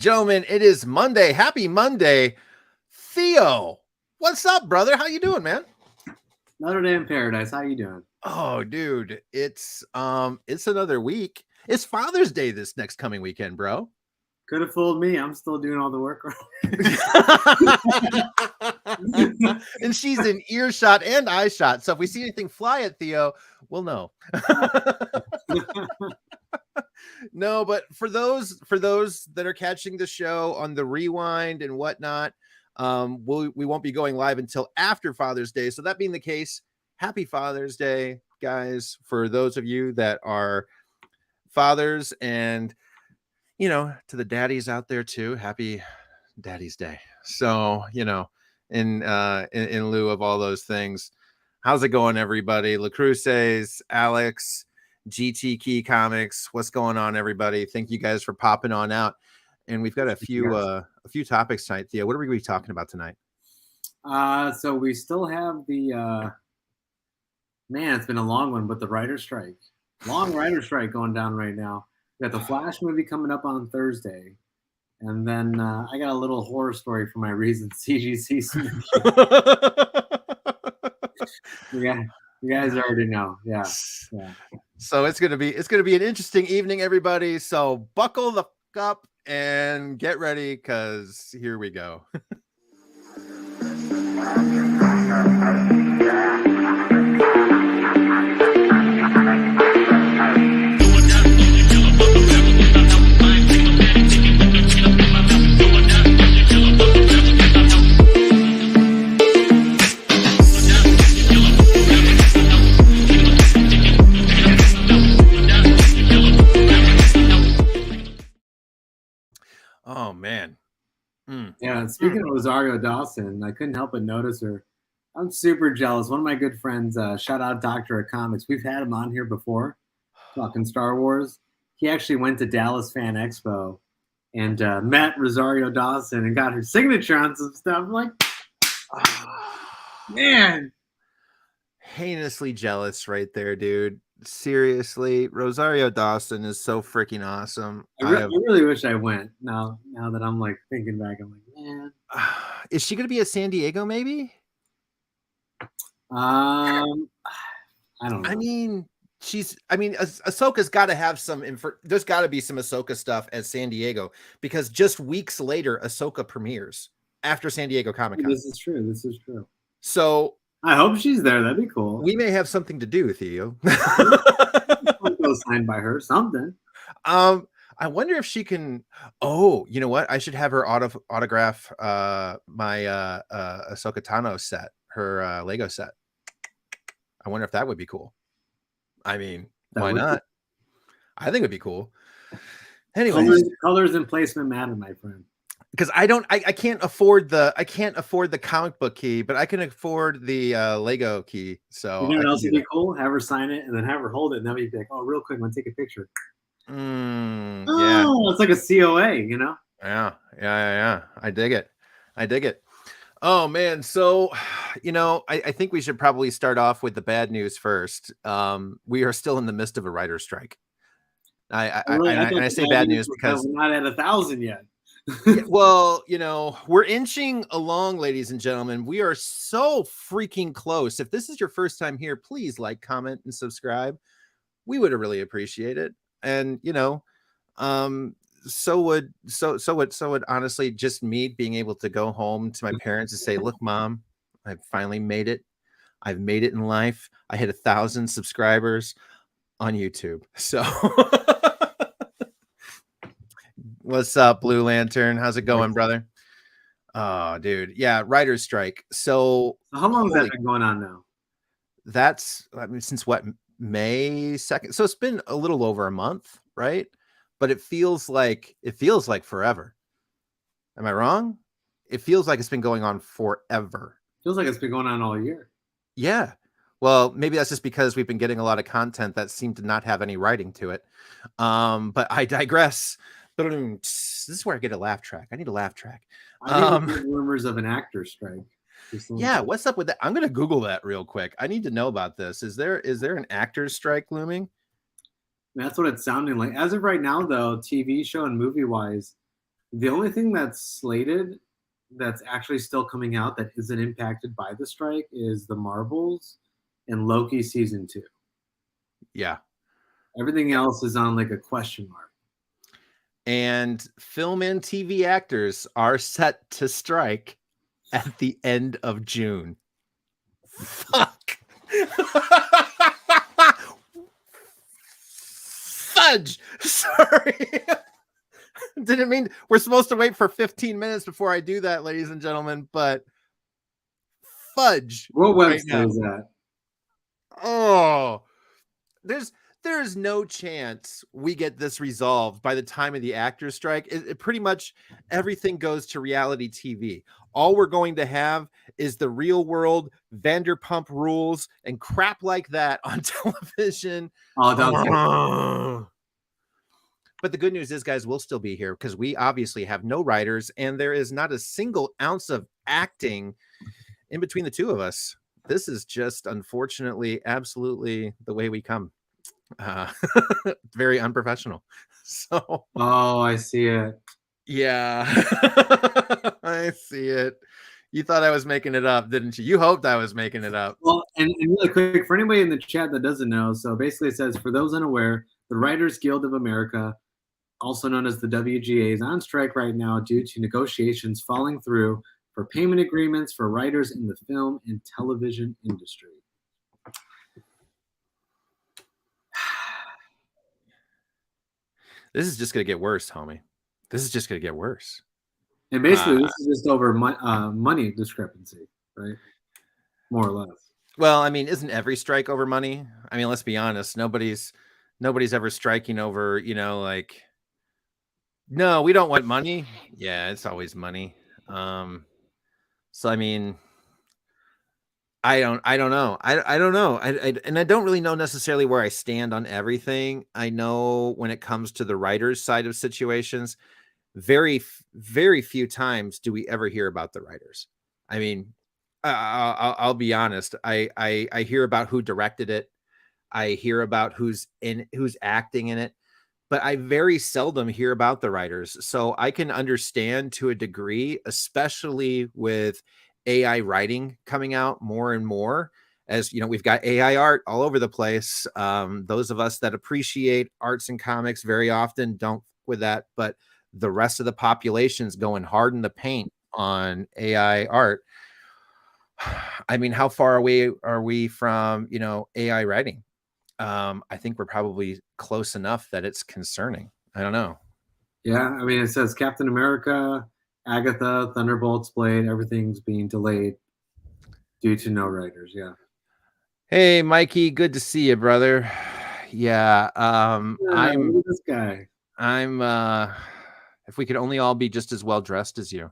Gentlemen, it is Monday. Happy Monday. Theo, what's up, brother? How you doing, man? Notre Dame Paradise. How you doing? Oh, dude, it's another week. It's Father's Day this next coming weekend, bro. Could have fooled me. I'm still doing all the work. And she's in earshot and eye shot. So if we see anything fly at Theo, we'll know. No, but for those that are catching the show on the rewind and whatnot, we won't be going live until after Father's Day. So that being the case, happy Father's Day, guys, for those of you that are fathers, and to the daddies out there too, happy Daddy's Day. So, in lieu of all those things, how's it going, everybody? LaCruces, Alex, GT Key Comics, what's going on, everybody? Thank you guys for popping on out. And we've got a few topics tonight. Theo, what are we going to be talking about tonight? So we still have the man. It's been a long one, but the writer's strike, long writer's strike going down right now. We got the Flash movie coming up on Thursday, and then I got a little horror story for my recent CGC submission. You guys already know, yeah. So it's gonna be an interesting evening, everybody. So buckle the fuck up and get ready, because here we go. Oh man. Yeah, speaking of Rosario Dawson, I couldn't help but notice her. I'm super jealous. One of my good friends, shout out Doctor of Comics. We've had him on here before, talking Star Wars. He actually went to Dallas Fan Expo and met Rosario Dawson and got her signature on some stuff. I'm like, man. Heinously jealous right there, dude. Seriously, Rosario Dawson is so freaking awesome. I really wish I went. Now that I'm like thinking back, I'm like, man. Is she gonna be at San Diego? Maybe. I don't know. I mean, Ahsoka's got to have some. There's got to be some Ahsoka stuff at San Diego, because just weeks later, Ahsoka premieres after San Diego Comic-Con. This is true. So I hope she's there. That'd be cool. We may have something to do, Theo. Signed by her, something. I wonder if she can. Oh, you know what? I should have her autograph my Ahsoka Tano set, her Lego set. I wonder if that would be cool. I mean, why not? I think it'd be cool. Anyway, colors and placement matter, my friend. Because I can't afford the comic book key, but I can afford the Lego key. So you know what else would be cool? Have her sign it and then have her hold it, and then we'd be like, "Oh, real quick, I'm gonna take a picture." Yeah, it's like a COA, you know? Yeah. I dig it. Oh man, so I think we should probably start off with the bad news first. We are still in the midst of a writer's strike. I say bad news because we're not at 1,000 yet. Yeah, well, we're inching along, ladies and gentlemen. We are so freaking close. If this is your first time here, please like, comment, and subscribe. We would really appreciate it. And so would honestly just me being able to go home to my parents and say, "Look, Mom, I finally made it. I've made it in life. I hit 1,000 subscribers on YouTube." So what's up, Blue Lantern? How's it going, brother? Oh, dude. Yeah, writer's strike. So how long has that been going on now? Since what, May 2nd? So it's been a little over a month, right? But it feels like forever. Am I wrong? It feels like it's been going on forever. Feels like it's been going on all year. Yeah. Well, maybe that's just because we've been getting a lot of content that seemed to not have any writing to it. But I digress. This is where I get a laugh track. I need a laugh track. I need rumors of an actor's strike. Yeah, what's up with that? I'm gonna Google that real quick. I need to know about this. Is there an actor's strike looming? That's what it's sounding like. As of right now, though, TV show and movie wise, The only thing that's slated that's actually still coming out that isn't impacted by the strike is the Marvels and Loki season 2. Yeah. Everything else is on like a question mark. And film and TV actors are set to strike at the end of June. Fuck. Fudge. Sorry. Didn't mean we're supposed to wait for 15 minutes before I do that, ladies and gentlemen, but fudge. What Right website now. is that? Oh, there's no chance we get this resolved by the time of the actors strike. It pretty much everything goes to reality TV. All we're going to have is the Real World, Vanderpump Rules, and crap like that on television. Oh, don't But the good news is, guys, we'll still be here because we obviously have no writers, and there is not a single ounce of acting in between the two of us. This is just, unfortunately, absolutely the way we come. Very unprofessional. So, Oh, I see it. yeah, I see it. You thought I was making it up, didn't you? You hoped I was making it up. Well, and really quick, for anybody in the chat that doesn't know, so basically it says, for those unaware, the Writers Guild of America, also known as the WGA, is on strike right now due to negotiations falling through for payment agreements for writers in the film and television industry. This is just going to get worse, homie. This is just going to get worse. And basically, this is just over money discrepancy, right? More or less. Well, I mean, isn't every strike over money? I mean, let's be honest. Nobody's ever striking over, like, no, we don't want money. Yeah, it's always money. So I mean, I don't know. I don't know. And I don't really know necessarily where I stand on everything. I know when it comes to the writer's side of situations, very few times do we ever hear about the writers. I mean, I'll be honest. I hear about who directed it. I hear about who's acting in it, but I very seldom hear about the writers. So I can understand to a degree, especially with AI writing coming out more and more. As you know, we've got AI art all over the place. Those of us that appreciate arts and comics very often don't with that, but the rest of the population's going hard in the paint on AI art. I mean, how far away are we from, AI writing? I think we're probably close enough that it's concerning. I don't know. Yeah, I mean, it says Captain America, Agatha, Thunderbolts, Blade, everything's being delayed due to no writers. Yeah. Hey, Mikey, good to see you, brother. Yeah, Look at this guy. I'm if we could only all be just as well dressed as you.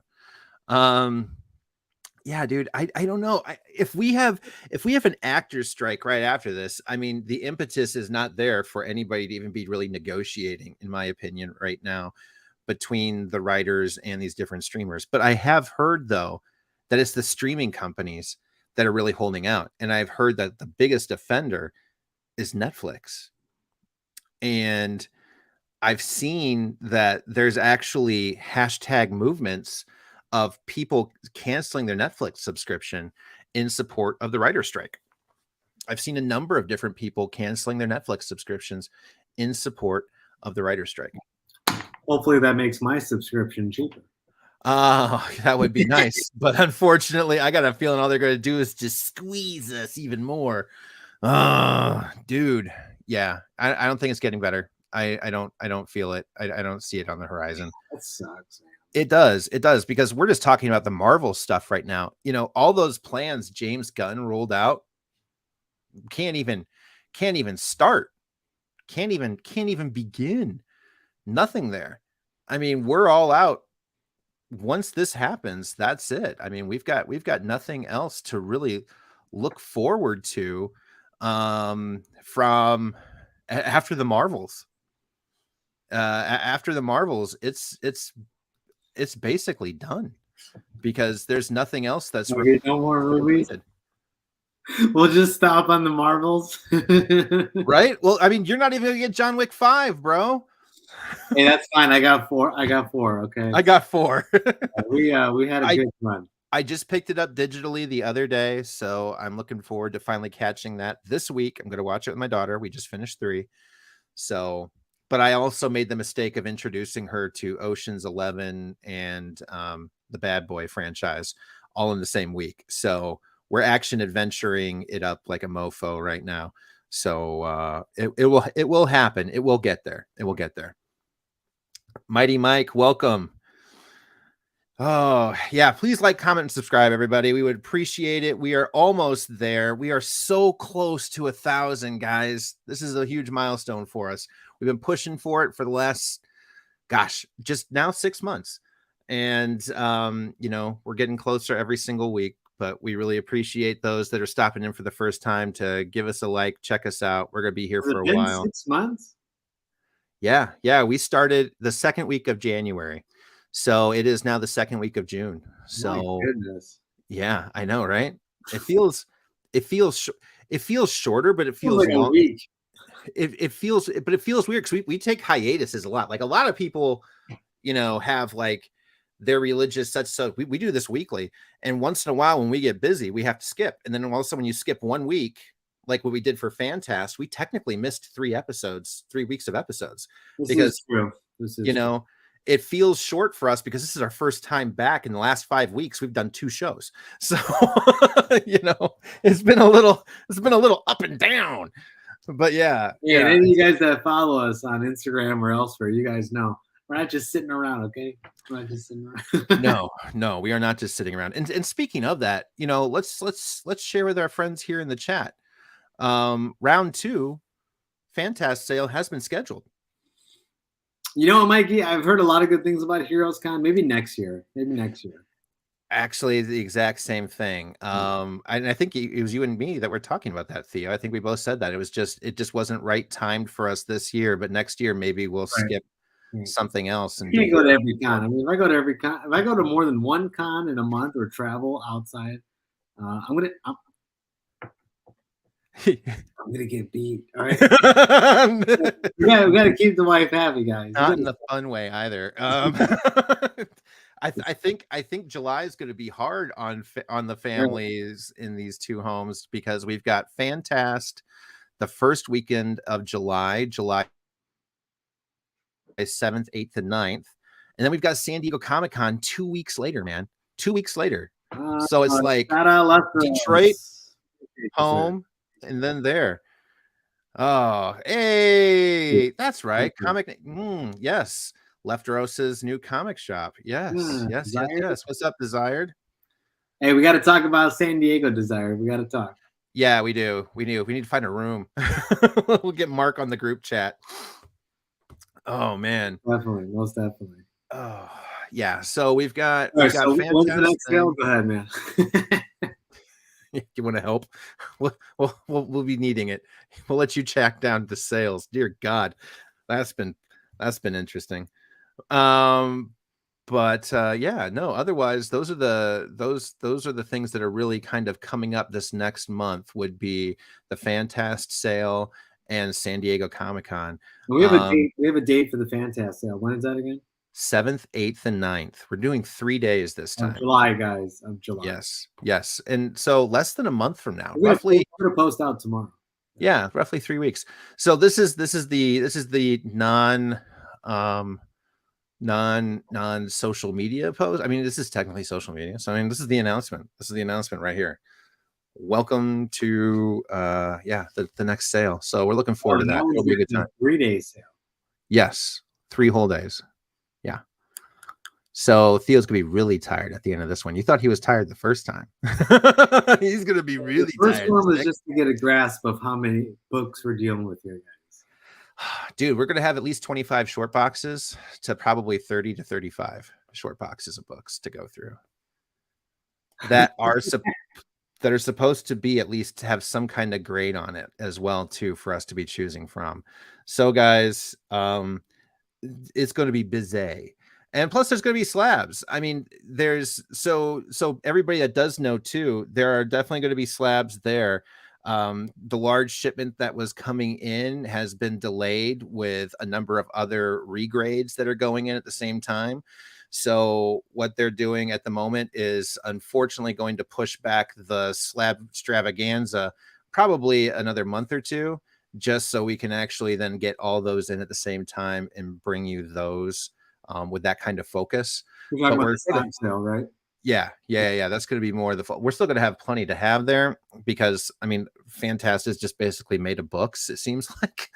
Yeah, dude, I don't know. If we have an actors strike right after this, I mean, the impetus is not there for anybody to even be really negotiating, in my opinion, right now, between the writers and these different streamers. But I have heard, though, that it's the streaming companies that are really holding out. And I've heard that the biggest offender is Netflix. And I've seen that there's actually hashtag movements of people canceling their Netflix subscription in support of the writer's strike. I've seen a number of different people canceling their Netflix subscriptions in support of the writer's strike. Hopefully that makes my subscription cheaper. Oh, that would be nice. But unfortunately, I got a feeling all they're going to do is just squeeze us even more. Dude. Yeah, I don't think it's getting better. I don't feel it. I don't see it on the horizon. That sucks, man. It does, because we're just talking about the Marvel stuff right now. All those plans James Gunn rolled out can't even start, can't even begin. Nothing there. I mean, we're all out. Once this happens, that's it. I mean, we've got nothing else to really look forward to from after the Marvels. After the Marvels, it's basically done because there's nothing else that's no more movies. We'll just stop on the Marvels. Right? Well, I mean, you're not even gonna get John Wick 5, bro. Hey, that's fine. I got four. Okay. I got 4. We had a good run. I just picked it up digitally the other day, so I'm looking forward to finally catching that this week. I'm going to watch it with my daughter. We just finished 3. So, but I also made the mistake of introducing her to Ocean's 11 and the Bad Boy franchise all in the same week. So we're action adventuring it up like a mofo right now. So it will happen. It will get there. It will get there. Mighty Mike, welcome. Oh, yeah. Please like, comment, and subscribe, everybody. We would appreciate it. We are almost there. We are so close to 1,000, guys. This is a huge milestone for us. We've been pushing for it for the last, just now 6 months. And, we're getting closer every single week, but we really appreciate those that are stopping in for the first time to give us a like, check us out. We're going to be here for a while. 6 months? Yeah. We started the second week of January. So it is now the second week of June. So my goodness. Yeah, I know, right? It feels shorter, but it feels like long. A week. It feels weird because we take hiatuses a lot. Like a lot of people, have like their religious such so we do this weekly, and once in a while when we get busy, we have to skip. And then all of a sudden when you skip 1 week, like what we did for Fantast, we technically missed 3 weeks of episodes. This because is true. It feels short for us because this is our first time back. In the last 5 weeks, we've done 2 shows. So, it's been a little up and down, but yeah. And any of you guys that follow us on Instagram or elsewhere, you guys know we're not just sitting around. Okay. We're not just sitting around. No, we are not just sitting around. And speaking of that, let's share with our friends here in the chat. Round 2 Fantast sale has been scheduled. Mikey, I've heard a lot of good things about Heroes Con. Maybe next year. Actually, the exact same thing. And I think it was you and me that were talking about that, Theo. I think we both said that it just wasn't right timed for us this year, but next year maybe we'll skip something else. And you can't go to every con. I mean, if I go to every con, if I go to more than one con in a month or travel outside, I'm gonna get beat. All right. we gotta keep the wife happy, guys. Not in the fun way either. I think July is going to be hard on the families in these 2 homes because we've got Fantast the first weekend of July 7th, 8th, and 9th, and then we've got San Diego Comic-Con 2 weeks later, man. 2 weeks later. So it's like Detroit home and then there. Oh, hey, that's right. Yes. Lefterosa's new comic shop. Yes. What's up, Desired? Hey, we got to talk about San Diego, Desired. We got to talk. Yeah, we do. We need to find a room. We'll get Mark on the group chat. Oh man, definitely, most definitely. Oh yeah. So we've got. When's the next sale? Go ahead, man. You want to help? We'll be needing it. We'll let you track down the sales. Dear God, that's been interesting. But otherwise those are the things that are really kind of coming up this next month would be the Fantast sale and San Diego Comic-Con. We have a date for the Fantast sale. When is that again? 7th, 8th, and 9th. We're doing 3 days this time. July, guys. Of July. Yes. And so less than a month from now, we're gonna post out tomorrow. Yeah, roughly 3 weeks. So this is the non social media post. I mean, this is technically social media. So I mean, this is the announcement. This is the announcement right here. Welcome to the next sale. So we're looking forward to that. It'll be a good time. 3-day sale. Yes, 3 whole days. Yeah. So Theo's gonna be really tired at the end of this one. You thought he was tired the first time. He's gonna be really tired. The first one was just to get a grasp of how many books we're dealing with here, guys. Dude, we're gonna have at least 25 short boxes to probably 30 to 35 short boxes of books to go through that are supposed to be at least have some kind of grade on it as well too for us to be choosing from. So guys, it's going to be busy. And plus there's going to be slabs. I mean, there's so everybody that does know too, there are definitely going to be slabs there. The large shipment that was coming in has been delayed with a number of other regrades that are going in at the same time. So what they're doing at the moment is unfortunately going to push back the slab extravaganza probably another month or two, just so we can actually then get all those in at the same time and bring you those with that kind of focus. You're talking But about we're the stock sale, right? yeah. That's going to be more of the. We're still going to have plenty to have there because I mean, Fantastic is just basically made of books. It seems like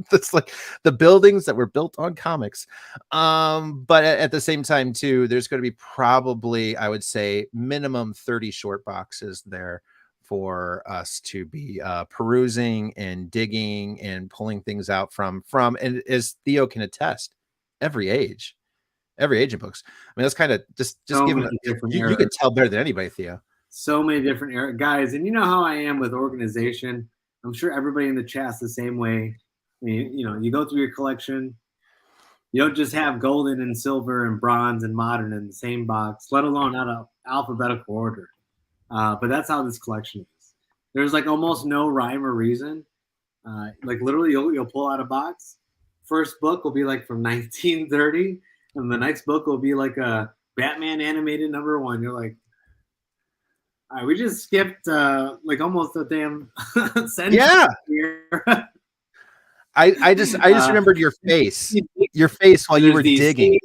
that's like the buildings that were built on comics. But at the same time, too, there's going to be probably, I would say, minimum 30 short boxes there for us to be perusing and digging and pulling things out from. And as Theo can attest, every age in books. I mean, that's kind of just So give many them. different You eras. could tell better than anybody, Theo. So many different guys, and you know how I am with organization. I'm sure everybody in the chat's the same way. I mean, you go through your collection. You don't just have golden and silver and bronze and modern in the same box, let alone out of alphabetical order. But that's how this collection is. There's like almost no rhyme or reason. Like literally, you'll pull out a box. First book will be like from 1930, and the next book will be like a Batman animated #1. You're like, all right, we just skipped like almost a damn century Yeah. here. I just remembered your face while you were digging.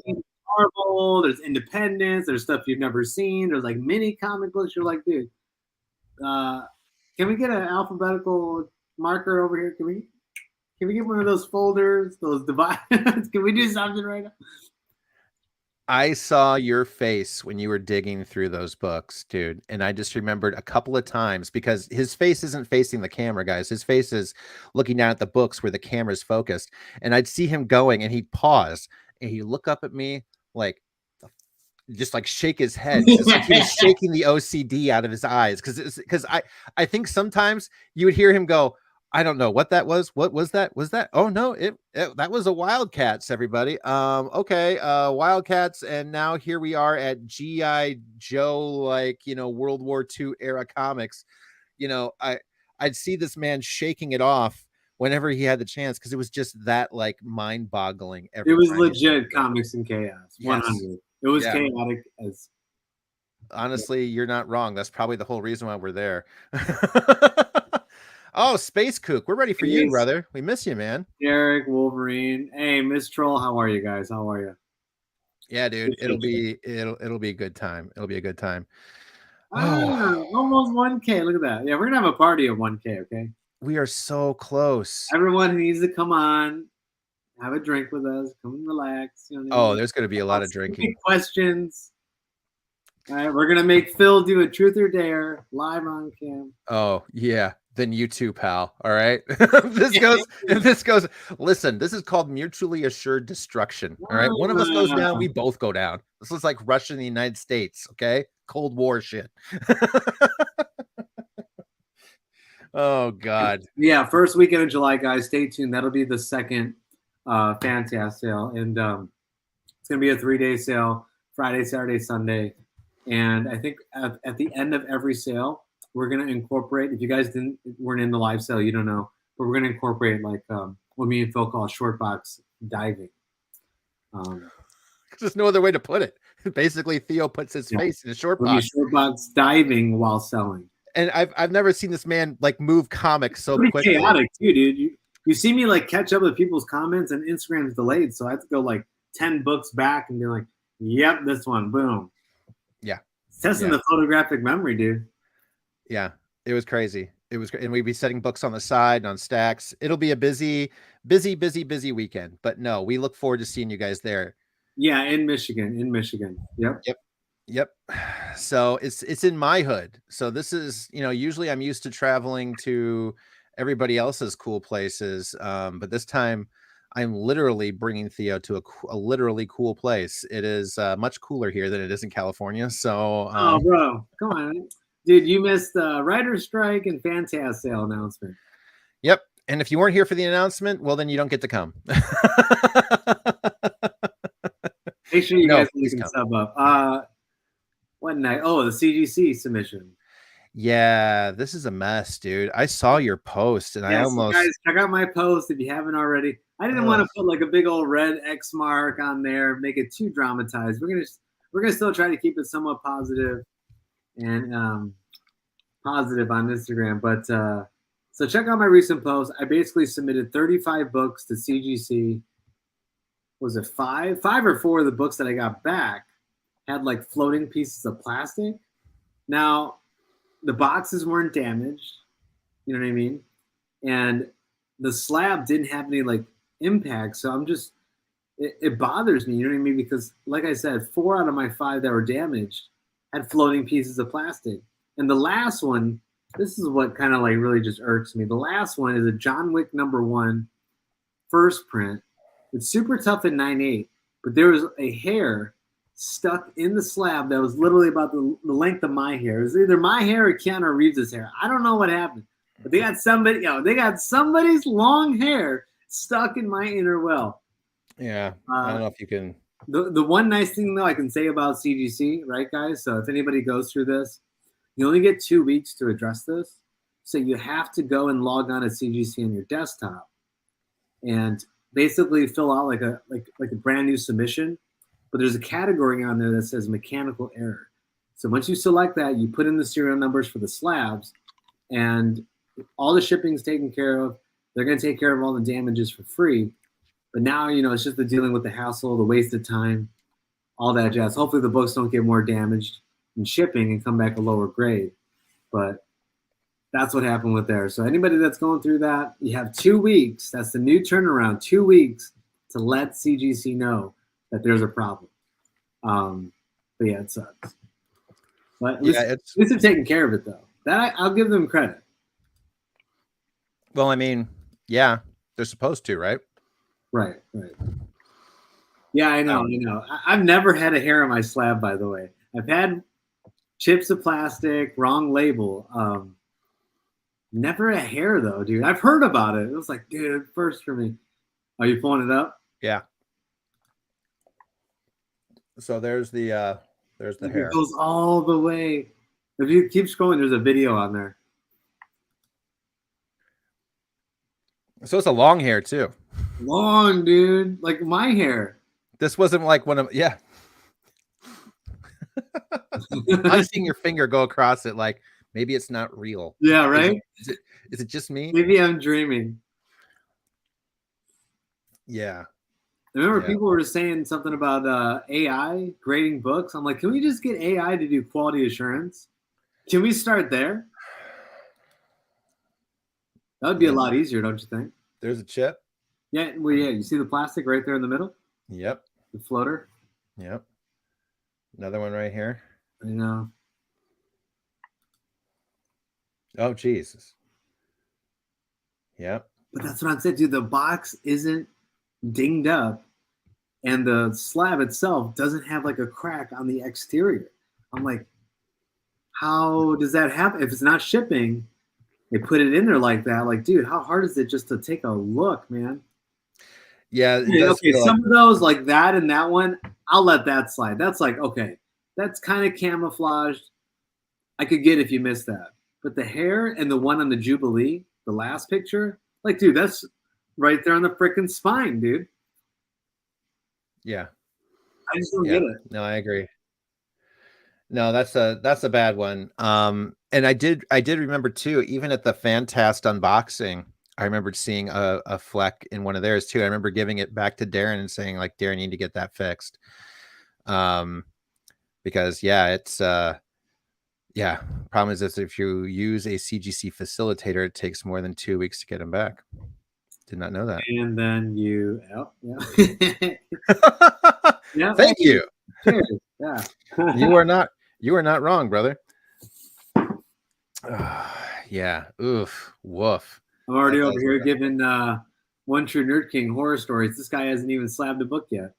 Marvel, there's Independence, there's stuff you've never seen. There's like mini comic books. You're like, dude, can we get an alphabetical marker over here? Can we get one of those folders, those dividers? Can we do something right now? I saw your face when you were digging through those books, dude. And I just remembered a couple of times because his face isn't facing the camera, guys. His face is looking down at the books where the camera's focused. And I'd see him going and he'd pause and he'd look up at me like, just like shake his head. It's like he was shaking the OCD out of his eyes. Because I think sometimes you would hear him go, I don't know what that was. What was that? Was that? Oh no, that was a Wildcats, everybody. Okay, Wildcats, and now here we are at G.I. Joe, like World War II era comics. I'd see this man shaking it off whenever he had the chance because it was just that like mind-boggling. It was legit comics and chaos. 100. Yes. It was chaotic as. Honestly, you're not wrong. That's probably the whole reason why we're there. Oh, Space Kook, we're ready for you, brother. We miss you, man. Derek, Wolverine. Hey, Miss Troll, how are you guys? How are you? Yeah, dude. It'll be a good time. It'll be a good time. Almost 1K. Look at that. Yeah, we're gonna have a party at 1K, okay? We are so close. Everyone needs to come on, have a drink with us, come and relax. There's gonna be a lot of drinking. Questions. All right, we're gonna make Phil do a truth or dare live on cam. Oh yeah, then you too, pal. All right. This goes. Listen, this is called mutually assured destruction. All right. One of us goes down, we both go down. This is like Russia and the United States. Okay. Cold War shit. Oh God. Yeah, first weekend of July, guys. Stay tuned. That'll be the second Fantastic sale, and it's gonna be a 3-day sale: Friday, Saturday, Sunday. And I think at the end of every sale, we're gonna incorporate. If you guys weren't in the live sale, you don't know, but we're gonna incorporate like what me and Phil call short box diving. There's no other way to put it. Basically, Theo puts his face in a short box. Short box diving while selling. And I've never seen this man like move comics so pretty quickly. Chaotic too, dude. You see me like catch up with people's comments, and Instagram's delayed, so I have to go like 10 books back and be like, "Yep, this one, boom." Yeah, it's testing the photographic memory, dude. Yeah, it was crazy. It was, and we'd be setting books on the side and on stacks. It'll be a busy weekend. But no, we look forward to seeing you guys there. Yeah, in Michigan. Yep. So it's in my hood. So this is, usually I'm used to traveling to everybody else's cool places. But this time I'm literally bringing Theo to a literally cool place. It is much cooler here than it is in California. So, oh, bro, come on, dude, you missed the writer's strike and Fantastic sale announcement. Yep. And if you weren't here for the announcement, well, then you don't get to come. Make sure you guys can sub up. What night? Oh, the CGC submission. Yeah, this is a mess, dude. I saw your post and I Yeah, so guys, almost check out my post if you haven't already. I didn't want ugh. to put like a big old red X mark on there, make it too dramatized. We're gonna still try to keep it somewhat positive and positive on Instagram. But so check out my recent post. I basically submitted 35 books to CGC. Was it five or four of the books that I got back had like floating pieces of plastic. Now the boxes weren't damaged. You know what I mean? And the slab didn't have any like impact. So it bothers me. You know what I mean? Because like I said, 4 out of my 5 that were damaged had floating pieces of plastic. And the last one, this is what kind of like really just irks me. The last one is a John Wick #1 first print. It's super tough at 9/8, but there was a hair stuck in the slab that was literally about the length of my hair. It was either my hair or Keanu Reeves' hair. I don't know what happened, but they got somebody's long hair stuck in my inner well. Yeah, I don't know if you can. The one nice thing though I can say about CGC, right, guys? So if anybody goes through this, you only get 2 weeks to address this. So you have to go and log on to CGC on your desktop and basically fill out like a brand new submission. But there's a category on there that says mechanical error. So once you select that, you put in the serial numbers for the slabs, and all the shipping's taken care of. They're going to take care of all the damages for free. But now, it's just the dealing with the hassle, the wasted time, all that jazz. Hopefully the books don't get more damaged in shipping and come back a lower grade. But that's what happened with there. So anybody that's going through that, you have 2 weeks. That's the new turnaround, 2 weeks to let CGC know that there's a problem. But yeah, it sucks. But at least they're taking care of it, though. I'll give them credit. Well, I mean, yeah, they're supposed to, right? Right. Yeah, I know. I've never had a hair on my slab, by the way. I've had chips of plastic, wrong label. Never a hair, though, dude. I've heard about it. It was like, dude, first for me. Are you pulling it up? Yeah. So there's the hair. It goes all the way. If you keep scrolling, there's a video on there. So it's a long hair too. Long, dude. Like my hair. This wasn't like one of I'm seeing your finger go across it like maybe it's not real. Yeah, right? Is it just me? Maybe I'm dreaming. Yeah. I remember people were saying something about AI grading books. I'm like, can we just get AI to do quality assurance? Can we start there? That would be a lot easier, don't you think? There's a chip. Yeah, well, yeah. You see the plastic right there in the middle? Yep. The floater? Yep. Another one right here. I know. Oh, Jesus. Yep. But that's what I'm saying, dude. The box isn't dinged up, and the slab itself doesn't have like a crack on the exterior. I'm like, how does that happen? If it's not shipping, they put it in there like that. Like, dude, how hard is it just to take a look, man? Yeah. Okay, some of those like that and that one, I'll let that slide. That's like, okay, that's kind of camouflaged. I could get if you missed that. But the hair and the one on the Jubilee, the last picture, like, dude, that's right there on the freaking spine, dude. Yeah. I just don't get it. No, I agree. No, that's a bad one. And I did remember too, even at the Fantast unboxing, I remembered seeing a fleck in one of theirs too. I remember giving it back to Darren and saying, like, Darren, you need to get that fixed. Because it's problem is that if you use a CGC facilitator, it takes more than 2 weeks to get them back. Did not know that. And then yeah. Thank you. Cheers. Yeah. You are not wrong, brother. Yeah. Oof. Woof. I'm already over here giving One True Nerd King horror stories. This guy hasn't even slabbed a book yet.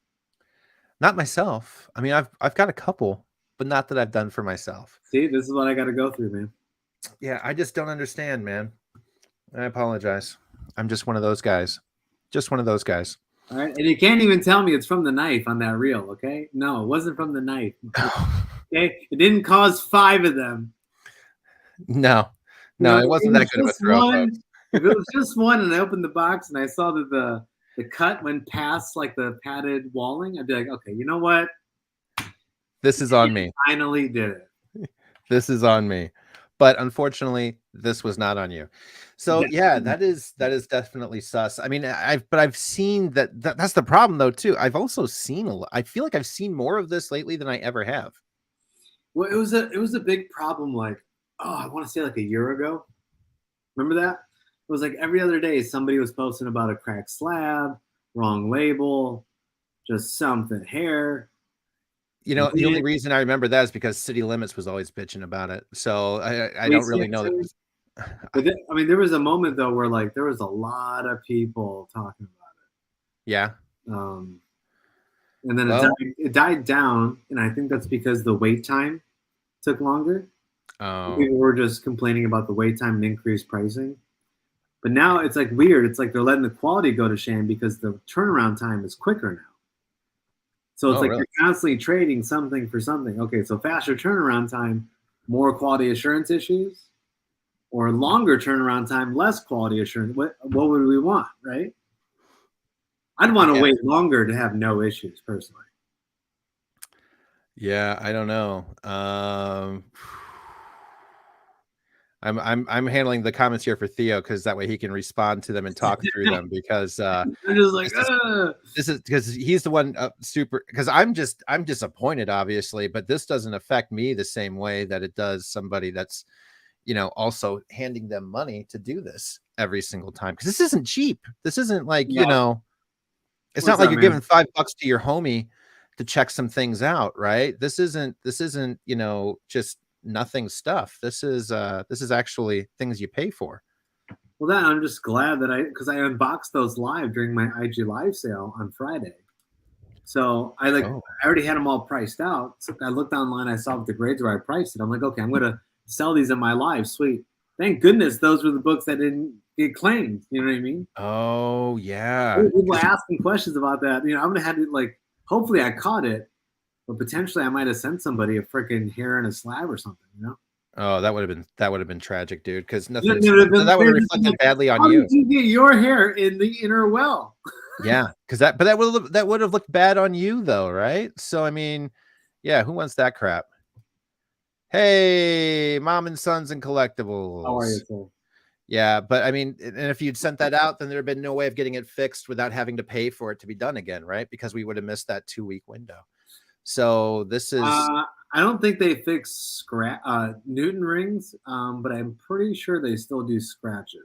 Not myself. I mean, I've got a couple, but not that I've done for myself. See, this is what I got to go through, man. Yeah, I just don't understand, man. I apologize. I'm just one of those guys. Just one of those guys. All right, and you can't even tell me it's from the knife on that reel, okay? No, it wasn't from the knife. Okay, it didn't cause 5 of them. No, You know, it wasn't it that was good of a just throw, one. folks. If it was just one, and I opened the box and I saw that the cut went past like the padded walling, I'd be like, okay, you know what? This is on me. Finally did it. This is on me. But unfortunately, this was not on you. So yeah, that is definitely sus. I mean, I've seen that's the problem though too. I've also seen I feel like I've seen more of this lately than I ever have. Well, it was a big problem. Like, oh, I want to say like a year ago. Remember that? It was like every other day somebody was posting about a cracked slab, wrong label, just something hair. You know, the only reason I remember that is because City Limits was always bitching about it. So I don't really know that. But then, I mean, there was a moment though where like there was a lot of people talking about Yeah. it. And then it died down, and I think that's because the wait time took longer. People were just complaining about the wait time and increased pricing. But now it's like weird. It's like they're letting the quality go to shame because the turnaround time is quicker now. So it's like really? you're constantly trading something for something. Okay, so faster turnaround time, more quality assurance issues, or longer turnaround time, less quality assurance. What would we want, right? I'd want to wait longer to have no issues personally. Yeah, I don't know. I'm handling the comments here for Theo because that way he can respond to them and talk through them because I'm just like this is because he's the one super because I'm disappointed obviously, but this doesn't affect me the same way that it does somebody that's also handing them money to do this every single time because this isn't cheap. This isn't like it's not like you're giving $5 to your homie to check some things out, right? This isn't just nothing stuff. This is actually things you pay for. Well, then I'm just glad that because I unboxed those live during my IG live sale on Friday. So I already had them all priced out. So I looked online, I saw what the grades were, I priced it. I'm like, okay, I'm gonna sell these in my live. Sweet. Thank goodness those were the books that didn't get claimed. You know what I mean? Oh yeah. People asking questions about that. I'm gonna have to hopefully I caught it, but potentially I might have sent somebody a freaking hair in a slab or something, Oh, that would have been tragic, dude. Because nothing that would have reflected badly on you. How did you get your hair in the inner well? Yeah, because that would have looked bad on you though, right? So I mean, yeah, who wants that crap? Hey, Mom and Sons and Collectibles. How are you, sir? Yeah, but I mean, and if you'd sent that out, then there'd been no way of getting it fixed without having to pay for it to be done again, right? Because we would have missed that 2-week window. So this is. I don't think they fix Newton rings, but I'm pretty sure they still do scratches.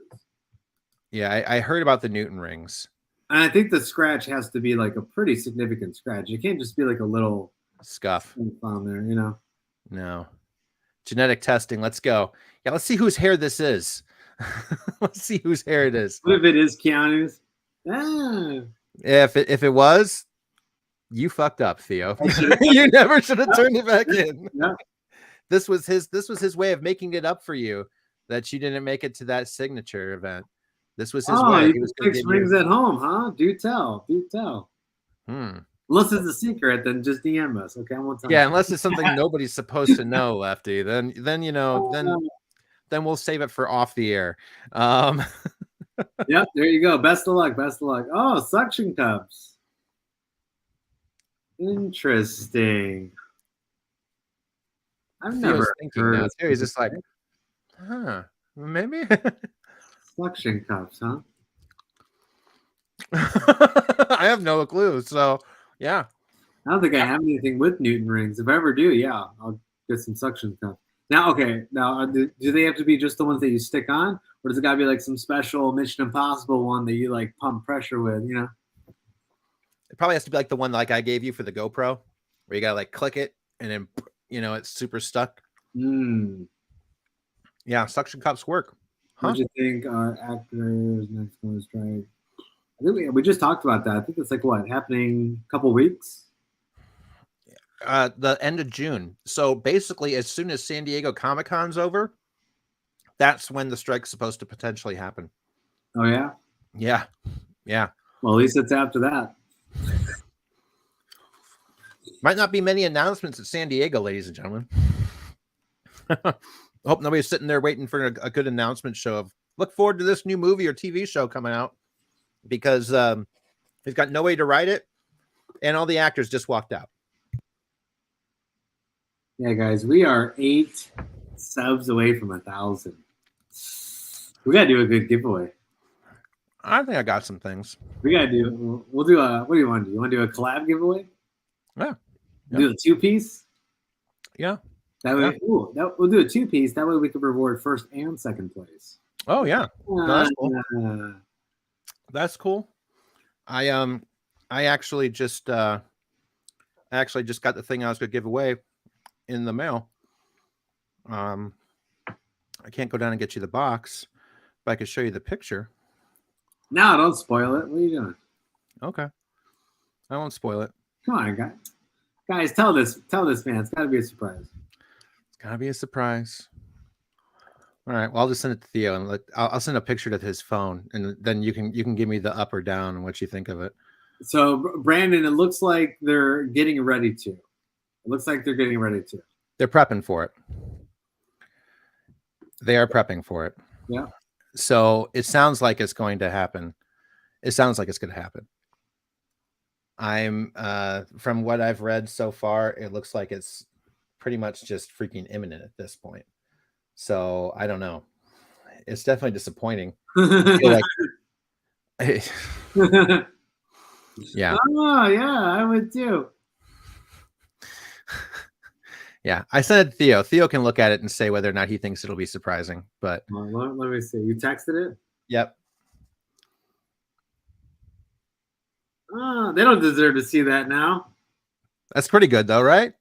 Yeah, I heard about the Newton rings. And I think the scratch has to be like a pretty significant scratch. It can't just be like a little scuff on there, No. Genetic testing. Let's go. Yeah, let's see whose hair this is. Let's see whose hair it is. What if it is Keanu's? Ah. If it was, you fucked up, Theo. You never should have turned it back in. Yeah. This was his way of making it up for you that you didn't make it to that signature event. This was his way. He was fix rings at home, huh? Do tell. Unless it's a secret, then just DM us. Okay, I won't tell. Yeah, unless it's something nobody's supposed to know, Lefty. Then then we'll save it for off the air. Yep, there you go. Best of luck. Oh, suction cups. Interesting. I've never heard. He's just like, huh? Maybe suction cups, huh? I have no clue. So yeah, I don't think I have anything with Newton rings. If I ever do, yeah, I'll get some suction cups. Now, okay, do they have to be just the ones that you stick on, or does it gotta be like some special Mission Impossible one that you like pump pressure with? It probably has to be like the one like I gave you for the GoPro, where you gotta like click it and then it's super stuck. Yeah, suction cups work. What do you think our actors next one is trying? I think we just talked about that. I think it's like what happening a couple weeks. The end of June. So basically, as soon as San Diego Comic-Con's over, that's when the strike's supposed to potentially happen. Oh yeah. Yeah. Well, at least it's after that. Might not be many announcements at San Diego, ladies and gentlemen. Hope nobody's sitting there waiting for a good announcement show of look forward to this new movie or TV show coming out, because he's got no way to write it, and all the actors just walked out. Yeah, guys, we are 8 subs away from 1,000. We gotta do a good giveaway. I think I got some things. We'll do a, what do you want to do? You want to do a collab giveaway? Yeah. Do a 2-piece? Yeah. That way, we'll do a 2-piece. That way we can reward first and second place. Oh yeah. That's cool. That's cool. I actually just got the thing I was gonna give away in the mail. I can't go down and get you the box, but I could show you the picture. No, don't spoil it. What are you doing? Okay. I won't spoil it. Come on, guys. Guys, tell this man. It's gotta be a surprise. It's gotta be a surprise. All right. Well, I'll just send it to Theo, and I'll send a picture to his phone, and then you can give me the up or down and what you think of it. So, Brandon, it looks like they're getting ready to. They're prepping for it. They are prepping for it. Yeah. So it sounds like it's going to happen. I'm from what I've read so far, it looks like it's pretty much just freaking imminent at this point. So I don't know. It's definitely disappointing. I feel like yeah. Oh yeah, I would too. Yeah, I sent it to Theo. Theo can look at it and say whether or not he thinks it'll be surprising. But let me see. You texted it? Yep. Oh, they don't deserve to see that now. That's pretty good though, right?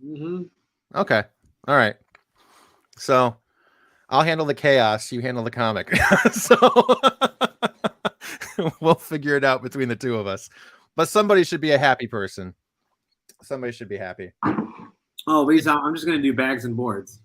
Mm-hmm. Okay. All right. So I'll handle the chaos. You handle the comic. So we'll figure it out between the two of us. But somebody should be a happy person. Somebody should be happy. Oh, Lisa, I'm just going to do bags and boards.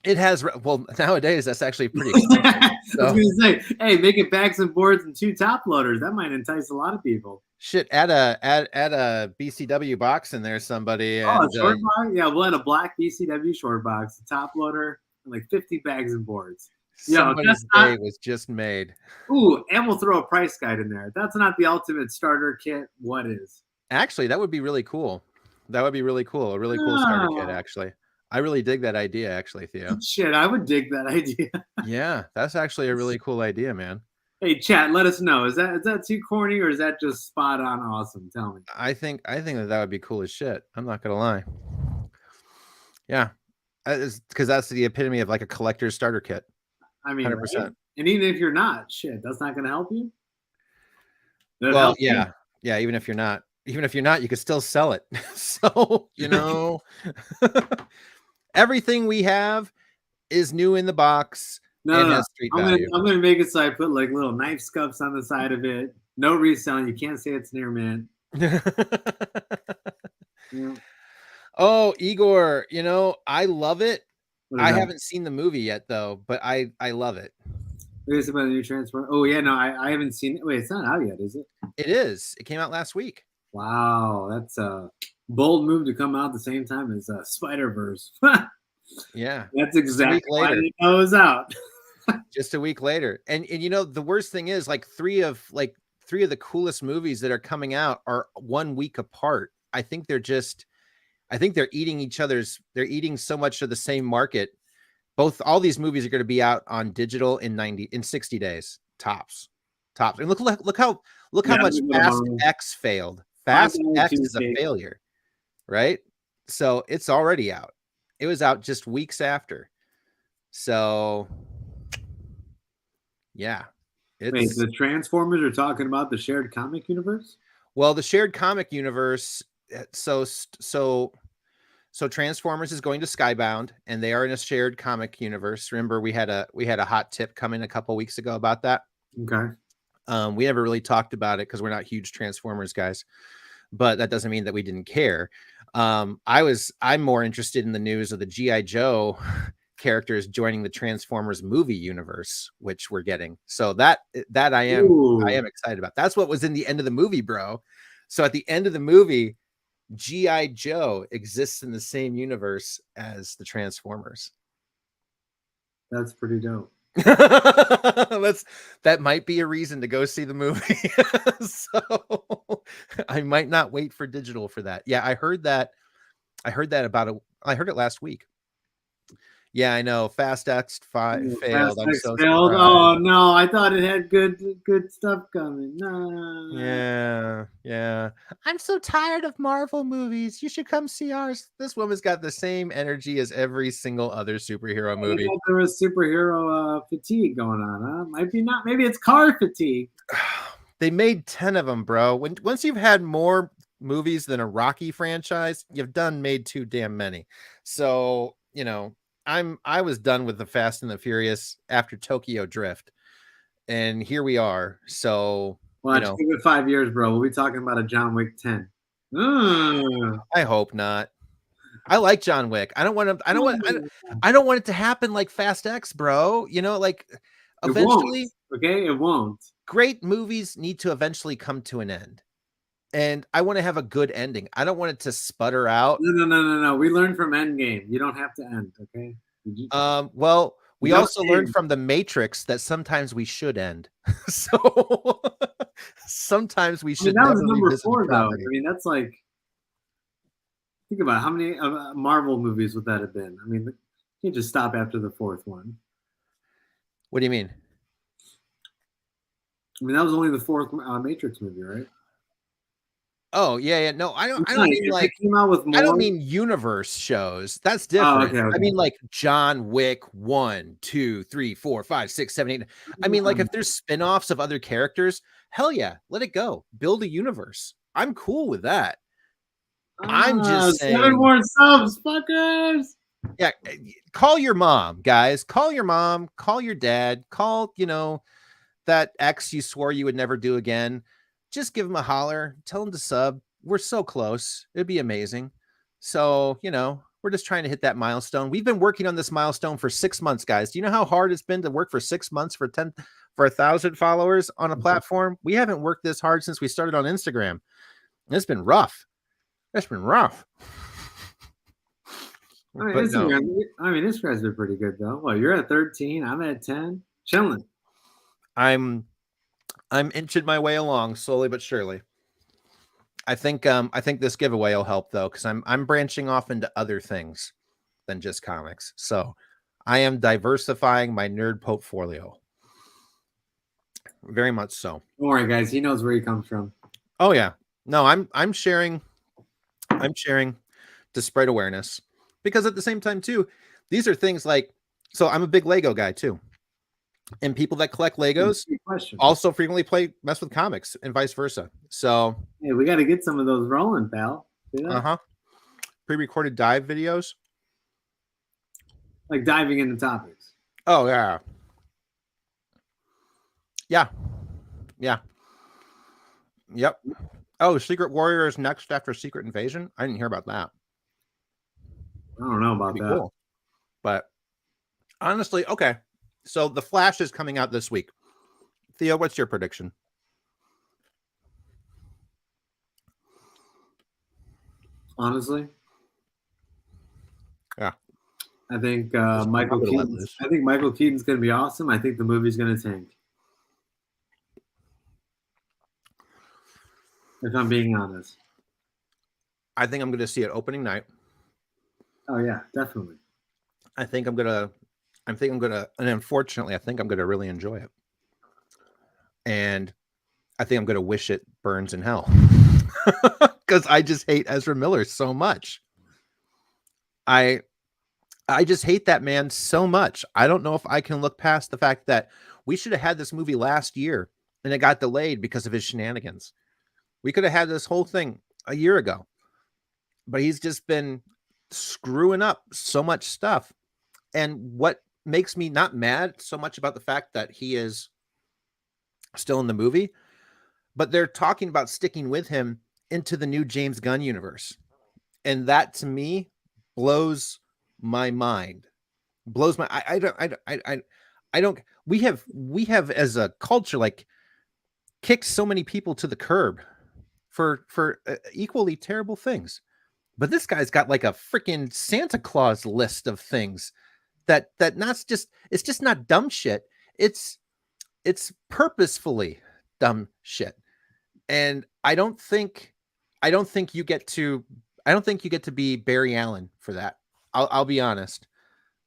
It has, well, nowadays, that's actually pretty expensive. So. I was going to say, hey, make it bags and boards and 2 top loaders. That might entice a lot of people. Shit, add a BCW box in there, somebody. And, a short box? Yeah, we'll add a black BCW short box, a top loader, and like 50 bags and boards. Somebody's day was just made. Ooh, and we'll throw a price guide in there. That's not the ultimate starter kit. What is? Actually, that would be really cool. That would be really cool. A really cool starter kit, actually. I really dig that idea, actually, Theo. Shit, I would dig that idea. Yeah, that's actually a really cool idea, man. Hey, chat, let us know. Is that too corny or is that just spot on awesome? Tell me. I think that would be cool as shit. I'm not gonna lie. Yeah, because that's the epitome of like a collector's starter kit. I mean, 100%. Right? And even if you're not, shit, that's not gonna help you. Well, yeah, yeah. Even if you're not, you could still sell it. So everything we have is new in the box. No. I'm gonna make it so I put like little knife scuffs on the side of it. No reselling. You can't say it's near man. Yeah. Oh, Igor, I love it. I haven't seen the movie yet though, but I love it. It's about a new Transformer. Oh yeah, no, I haven't seen it. Wait, it's not out yet, is it? It is. It came out last week. Wow, that's a bold move to come out at the same time as Spider-Verse. Yeah, that's exactly why it was out. Just a week later, and the worst thing is like three of the coolest movies that are coming out are 1 week apart. I think they're eating each other's. They're eating so much of the same market. All these movies are going to be out on digital in 60 days tops. And look how much Fast X failed. Fast X is a failure, right? So it's already out. It was out just weeks after. So yeah. Wait, the Transformers are talking about the shared comic universe? Well, the shared comic universe, so Transformers is going to Skybound, and they are in a shared comic universe. Remember, we had a hot tip coming a couple weeks ago about that. Okay. We never really talked about it because we're not huge Transformers guys, but that doesn't mean that we didn't care. I'm more interested in the news of the G.I. Joe characters joining the Transformers movie universe, which we're getting. So that I am excited about. That's what was in the end of the movie, bro. So at the end of the movie, G.I. Joe exists in the same universe as the Transformers. That's pretty dope. That might be a reason to go see the movie. So I might not wait for digital for that. Yeah, I heard that. I heard it last week. Yeah, I know. Fast X Fast failed. I'm X so failed. surprised. Oh no, I thought it had good stuff coming. No. Yeah. I'm so tired of Marvel movies. You should come see ours. This woman's got the same energy as every single other superhero I movie. thought there was superhero fatigue going on, huh? Might be not. Maybe it's car fatigue. They made 10 of them, bro. Once you've had more movies than a Rocky franchise, you've made too damn many. So, I was done with the Fast and the Furious after Tokyo Drift. And here we are. So, Watch, give it 5 years, bro. We'll be talking about a John Wick 10. I hope not. I like John Wick. I don't want it to happen like Fast X, bro. Like eventually, it won't. Okay, it won't. Great movies need to eventually come to an end. And I want to have a good ending. I don't want it to sputter out. No. We learned from Endgame. You don't have to end, okay? Well, we also learned from the Matrix that sometimes we should end. So sometimes we should. That was number 4, though. I mean, that's like, think about it. How many Marvel movies would that have been? I mean, you can't just stop after the 4th one. What do you mean? I mean, that was only the 4th Matrix movie, right? Oh yeah. No, I don't mean like came out with more. I don't mean universe shows. That's different. Okay. I mean like John Wick 1, 2, 3, 4, 5, 6, 7, 8. I mean, like if there's spin-offs of other characters, hell yeah, let it go. Build a universe. I'm cool with that. I'm just saying 7 more subs, fuckers. Yeah, call your mom, guys. Call your mom, call your dad, call, that ex you swore you would never do again. Just give him a holler, tell him to sub. We're so close. It'd be amazing. So, we're just trying to hit that milestone. We've been working on this milestone for 6 months, guys. Do you know how hard it's been to work for 6 months for 1,000 followers on a platform? We haven't worked this hard since we started on Instagram. It's been rough. It's been rough. I mean, this guy's been pretty good though. Well, you're at 13. I'm at 10. Chilling. I'm inching my way along slowly but surely. I think this giveaway will help though, because I'm branching off into other things than just comics. So I am diversifying my nerd portfolio. Very much so. Don't worry, guys. He knows where he comes from. Oh yeah. No, I'm sharing to spread awareness. Because at the same time, too, these are things like, so I'm a big Lego guy, too. And people that collect Legos also frequently mess with comics and vice versa. So, hey, we got to get some of those rolling, pal. Pre-recorded dive videos. Like diving into topics. Oh, yeah. Yeah. Yep. Oh, Secret Warrior is next after Secret Invasion? I didn't hear about that. I don't know about that. Cool. But honestly, okay. So The Flash is coming out this week. Theo, what's your prediction? Honestly? Yeah. I think Michael Keaton's going to be awesome. I think the movie's going to tank. If I'm being honest. I think I'm going to see it opening night. Oh yeah, definitely. And unfortunately, I think I'm gonna really enjoy it. And I think I'm gonna wish it burns in hell. Because I just hate Ezra Miller so much. I just hate that man so much. I don't know if I can look past the fact that we should have had this movie last year and it got delayed because of his shenanigans. We could have had this whole thing a year ago. But he's just been screwing up so much stuff. And what makes me not mad so much about the fact that he is still in the movie, but they're talking about sticking with him into the new James Gunn universe. And that to me blows my mind. Blows my I don't we have as a culture like kicked so many people to the curb for equally terrible things. But this guy's got like a freaking Santa Claus list of things that not just, it's just not dumb shit. It's purposefully dumb shit. And I don't think you get to be Barry Allen for that. I'll be honest.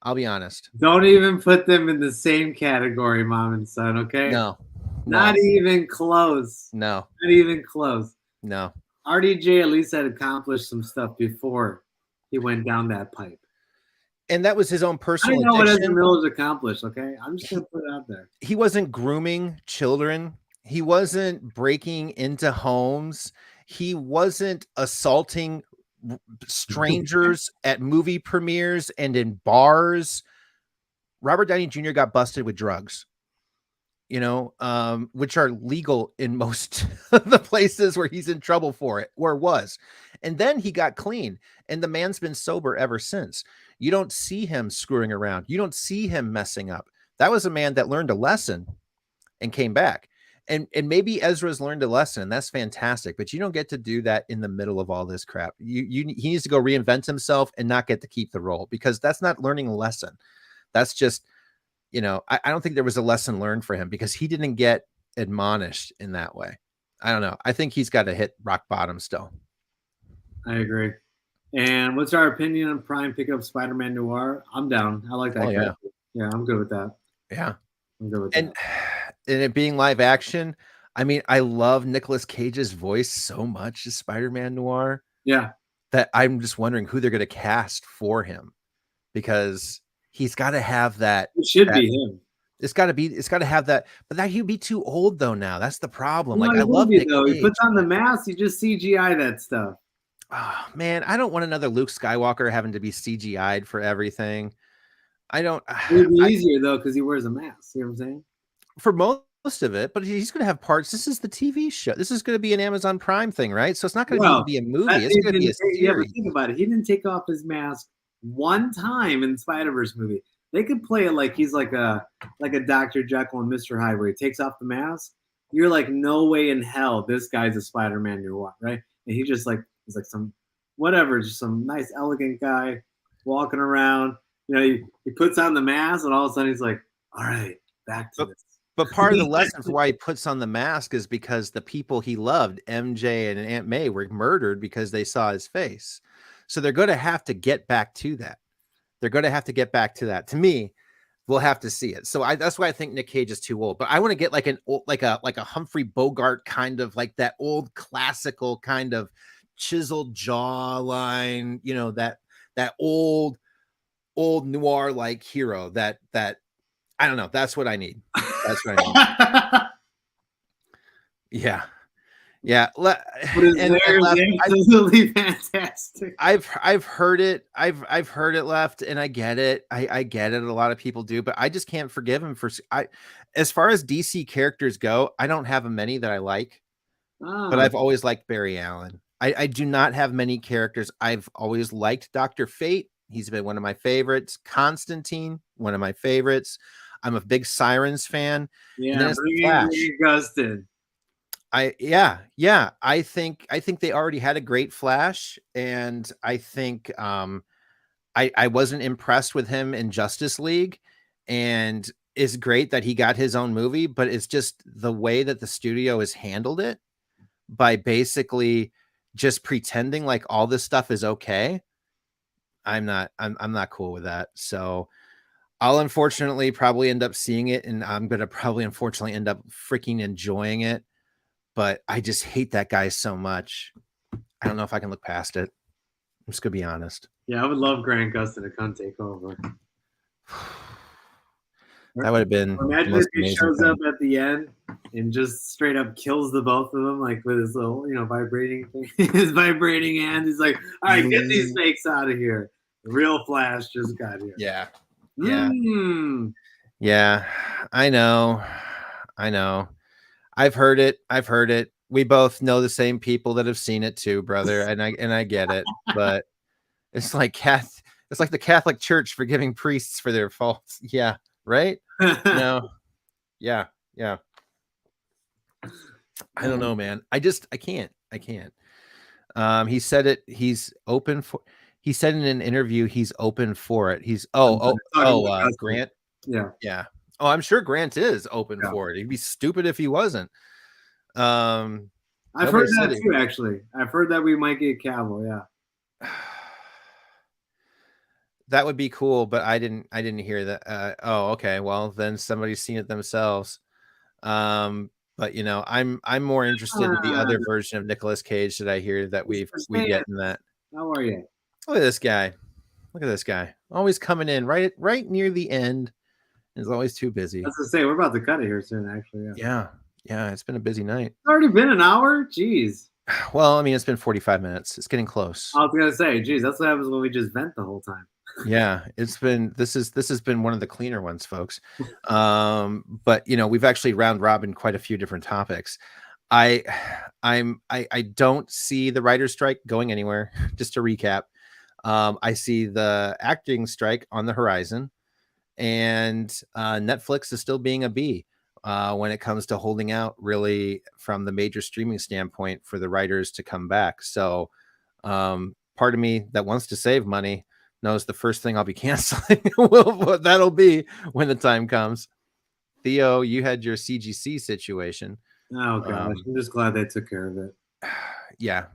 I'll be honest. Don't even put them in the same category, mom and son, okay? No. Not even close. No. Not even close. No. RDJ at least had accomplished some stuff before he went down that pipe. And that was his own I personal know what Ezra addiction. Miller's accomplished, okay? I'm just going to put it out there. He wasn't grooming children. He wasn't breaking into homes. He wasn't assaulting strangers at movie premieres and in bars. Robert Downey Jr. got busted with drugs, which are legal in most of the places where he's in trouble for it, or was. And then he got clean, and the man's been sober ever since. You don't see him screwing around. You don't see him messing up. That was a man that learned a lesson and came back. And maybe Ezra's learned a lesson, and that's fantastic, but you don't get to do that in the middle of all this crap. He needs to go reinvent himself and not get to keep the role, because that's not learning a lesson. That's just, I don't think there was a lesson learned for him, because he didn't get admonished in that way. I don't know. I think he's got to hit rock bottom still. I agree. And what's our opinion on Prime pick up Spider-Man Noir? I'm down. I like that. Oh, yeah. Yeah, I'm good with that. Yeah. I'm good with that. And it being live action, I mean, I love Nicolas Cage's voice so much as Spider-Man Noir. Yeah. That I'm just wondering who they're going to cast for him, because he's got to have that. It should be him. It's got to have that, but that he'd be too old though. Now that's the problem. No, like I love Nick Cage. He puts on the mask, you just CGI that stuff. Oh man, I don't want another Luke Skywalker having to be CGI'd for everything. I don't. It would be easier though, because he wears a mask. You know what I'm saying? For most of it, but he's going to have parts. This is the TV show. This is going to be an Amazon Prime thing, right? So it's not going to be a movie. It's going to be a series. Yeah, but think about it. He didn't take off his mask one time in the Spider-Verse movie. They could play it like he's like a Dr. Jekyll and Mr. Hyde, where he takes off the mask. You're like, no way in hell this guy's a Spider-Man Noir, right? And he's like some whatever, just some nice elegant guy walking around. He puts on the mask, and all of a sudden he's like, all right, back to this. But part of the lesson for why he puts on the mask is because the people he loved, MJ and Aunt May, were murdered because they saw his face. So they're going to have to get back to that. To me, we'll have to see it. So that's why I think Nick Cage is too old. But I want to get like a Humphrey Bogart kind of, like that old classical kind of chiseled jawline, that old noir like hero that I don't know. That's what I need. That's what I need. Yeah. Absolutely fantastic. I've heard it. I've heard it left, and I get it. I get it. A lot of people do, but I just can't forgive him for. As far as DC characters go, I don't have many that I like, but I've always liked Barry Allen. I do not have many characters. I've always liked Dr. Fate. He's been one of my favorites. Constantine, one of my favorites. I'm a big Sirens fan. Yeah, bring Gustin. I think they already had a great Flash, and I think I wasn't impressed with him in Justice League, and it's great that he got his own movie, but it's just the way that the studio has handled it by basically just pretending like all this stuff is okay. I'm not cool with that. So I'll unfortunately probably end up seeing it, and I'm going to probably unfortunately end up freaking enjoying it. But I just hate that guy so much. I don't know if I can look past it. I'm just going to be honest. Yeah, I would love Grant Gustin to come take over. That would have been. Imagine if he shows up at the end and just straight up kills the both of them, like with his little, vibrating thing, his vibrating hand. He's like, all right, get these fakes out of here. The real Flash just got here. Yeah. Yeah. I know. I've heard it. We both know the same people that have seen it too, brother. And I get it, but it's like the Catholic Church forgiving priests for their faults. Yeah. Right. No. Yeah. I don't know, man. I can't. He said it. He's open for he said in an interview he's open for it. He's Talking about Justin. Grant. Yeah. Yeah. Oh, I'm sure Grant is open Yeah. for it. He'd be stupid if he wasn't. I've Nobody heard said that too, actually. I've heard that we might get Cavill, yeah. That would be cool, but I didn't hear that. Oh, okay. Well, then somebody's seen it themselves. But you know, I'm more interested in the other version of Nicolas Cage that I hear that we get in that. How are you? Look at this guy. Look at this guy. Always coming in right near the end. Is always too busy. That's to say, we're about to cut it here soon, actually. Yeah. Yeah, it's been a busy night. It's already been an hour? Jeez. Well, I mean, it's been 45 minutes. It's getting close. I was gonna say, geez, that's what happens when we just vent the whole time. Yeah, this has been one of the cleaner ones, folks. But you know, we've actually round robin quite a few different topics. I don't see the writer's strike going anywhere. Just to recap, I see the acting strike on the horizon, and Netflix is still being a bee when it comes to holding out really from the major streaming standpoint for the writers to come back. So part of me that wants to save money knows the first thing I'll be canceling what that'll be when the time comes. Theo, you had your CGC situation. Oh gosh, I'm just glad they took care of it. Yeah,